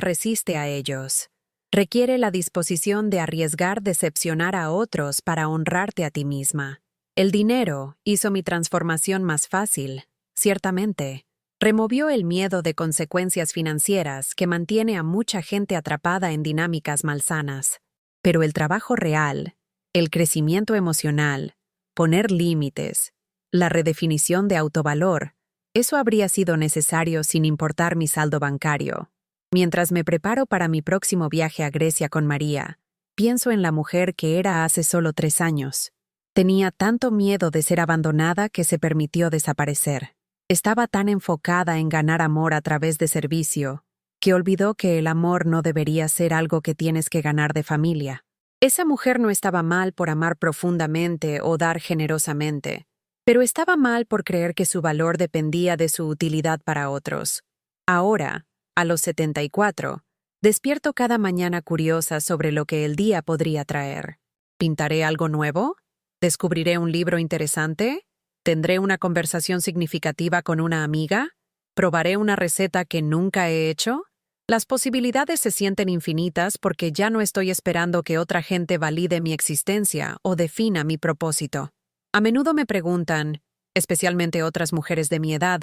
resiste a ellos. Requiere la disposición de arriesgar decepcionar a otros para honrarte a ti misma. El dinero hizo mi transformación más fácil, ciertamente. Removió el miedo de consecuencias financieras que mantiene a mucha gente atrapada en dinámicas malsanas. Pero el trabajo real, el crecimiento emocional, poner límites, la redefinición de autovalor, eso habría sido necesario sin importar mi saldo bancario. Mientras me preparo para mi próximo viaje a Grecia con María, pienso en la mujer que era hace solo 3 años. Tenía tanto miedo de ser abandonada que se permitió desaparecer. Estaba tan enfocada en ganar amor a través de servicio, que olvidó que el amor no debería ser algo que tienes que ganar de familia. Esa mujer no estaba mal por amar profundamente o dar generosamente, pero estaba mal por creer que su valor dependía de su utilidad para otros. Ahora, a los 74, despierto cada mañana curiosa sobre lo que el día podría traer. ¿Pintaré algo nuevo? ¿Descubriré un libro interesante? ¿Tendré una conversación significativa con una amiga? ¿Probaré una receta que nunca he hecho? Las posibilidades se sienten infinitas porque ya no estoy esperando que otra gente valide mi existencia o defina mi propósito. A menudo me preguntan, especialmente otras mujeres de mi edad,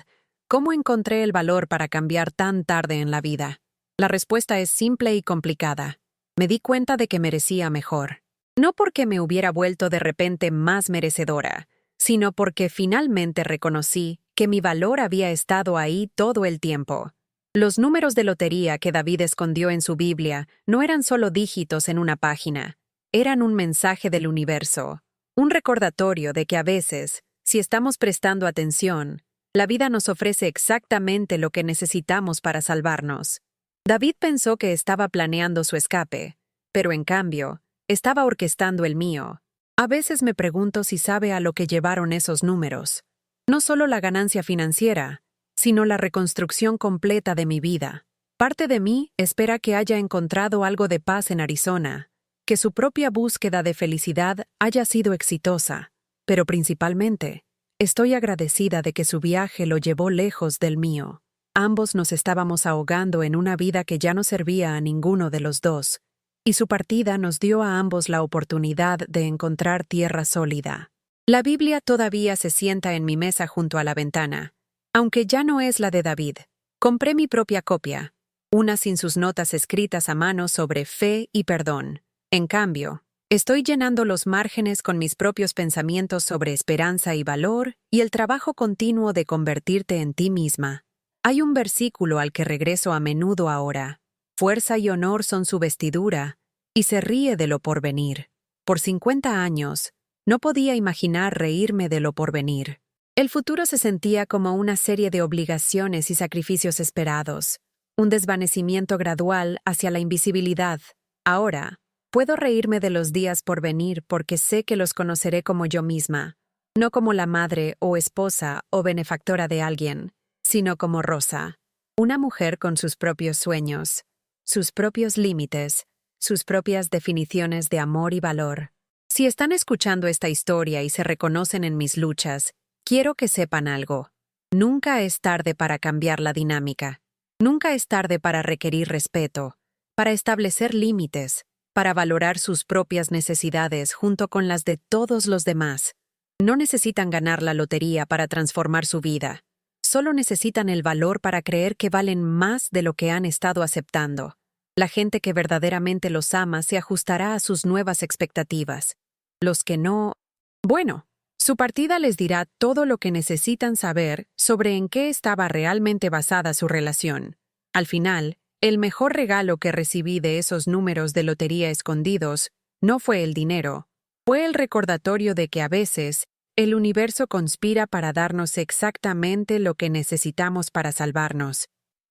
¿cómo encontré el valor para cambiar tan tarde en la vida? La respuesta es simple y complicada. Me di cuenta de que merecía mejor. No porque me hubiera vuelto de repente más merecedora, sino porque finalmente reconocí que mi valor había estado ahí todo el tiempo. Los números de lotería que David escondió en su Biblia no eran solo dígitos en una página, eran un mensaje del universo, un recordatorio de que a veces, si estamos prestando atención, la vida nos ofrece exactamente lo que necesitamos para salvarnos. David pensó que estaba planeando su escape, pero en cambio, estaba orquestando el mío. A veces me pregunto si sabe a lo que llevaron esos números. No solo la ganancia financiera, sino la reconstrucción completa de mi vida. Parte de mí espera que haya encontrado algo de paz en Arizona, que su propia búsqueda de felicidad haya sido exitosa, pero principalmente, estoy agradecida de que su viaje lo llevó lejos del mío. Ambos nos estábamos ahogando en una vida que ya no servía a ninguno de los dos, y su partida nos dio a ambos la oportunidad de encontrar tierra sólida. La Biblia todavía se sienta en mi mesa junto a la ventana, aunque ya no es la de David. Compré mi propia copia, una sin sus notas escritas a mano sobre fe y perdón. En cambio, estoy llenando los márgenes con mis propios pensamientos sobre esperanza y valor y el trabajo continuo de convertirte en ti misma. Hay un versículo al que regreso a menudo ahora. Fuerza y honor son su vestidura, y se ríe de lo porvenir. Por 50 años, no podía imaginar reírme de lo porvenir. El futuro se sentía como una serie de obligaciones y sacrificios esperados, un desvanecimiento gradual hacia la invisibilidad. Ahora, puedo reírme de los días por venir porque sé que los conoceré como yo misma, no como la madre o esposa o benefactora de alguien, sino como Rosa, una mujer con sus propios sueños, sus propios límites, sus propias definiciones de amor y valor. Si están escuchando esta historia y se reconocen en mis luchas, quiero que sepan algo. Nunca es tarde para cambiar la dinámica. Nunca es tarde para requerir respeto, para establecer límites, para valorar sus propias necesidades junto con las de todos los demás. No necesitan ganar la lotería para transformar su vida. Solo necesitan el valor para creer que valen más de lo que han estado aceptando. La gente que verdaderamente los ama se ajustará a sus nuevas expectativas. Los que no... Bueno, su partida les dirá todo lo que necesitan saber sobre en qué estaba realmente basada su relación. Al final, el mejor regalo que recibí de esos números de lotería escondidos no fue el dinero, fue el recordatorio de que a veces el universo conspira para darnos exactamente lo que necesitamos para salvarnos.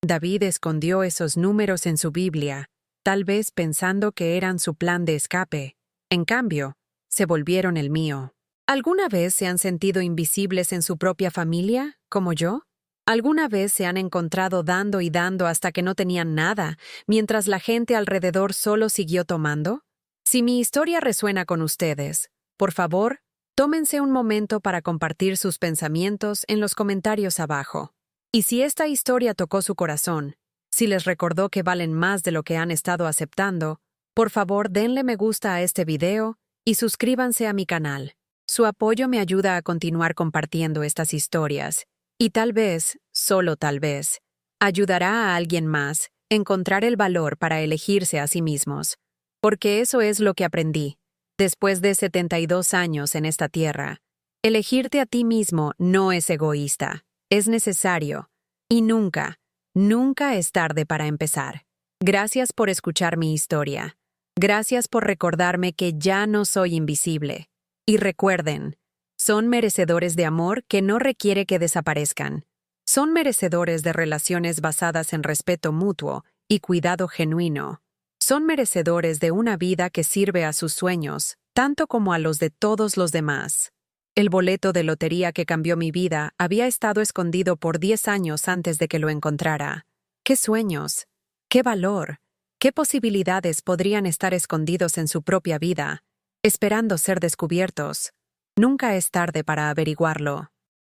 David escondió esos números en su Biblia, tal vez pensando que eran su plan de escape. En cambio, se volvieron el mío. ¿Alguna vez se han sentido invisibles en su propia familia, como yo? ¿Alguna vez se han encontrado dando y dando hasta que no tenían nada, mientras la gente alrededor solo siguió tomando? Si mi historia resuena con ustedes, por favor, tómense un momento para compartir sus pensamientos en los comentarios abajo. Y si esta historia tocó su corazón, si les recordó que valen más de lo que han estado aceptando, por favor denle me gusta a este video y suscríbanse a mi canal. Su apoyo me ayuda a continuar compartiendo estas historias y tal vez, solo tal vez, ayudará a alguien más a encontrar el valor para elegirse a sí mismos. Porque eso es lo que aprendí. Después de 72 años en esta tierra, elegirte a ti mismo no es egoísta, es necesario. Y nunca, nunca es tarde para empezar. Gracias por escuchar mi historia. Gracias por recordarme que ya no soy invisible. Y recuerden, son merecedores de amor que no requiere que desaparezcan. Son merecedores de relaciones basadas en respeto mutuo y cuidado genuino. Son merecedores de una vida que sirve a sus sueños, tanto como a los de todos los demás. El boleto de lotería que cambió mi vida había estado escondido por 10 años antes de que lo encontrara. ¿Qué sueños? ¿Qué valor? ¿Qué posibilidades podrían estar escondidos en su propia vida, esperando ser descubiertos? Nunca es tarde para averiguarlo.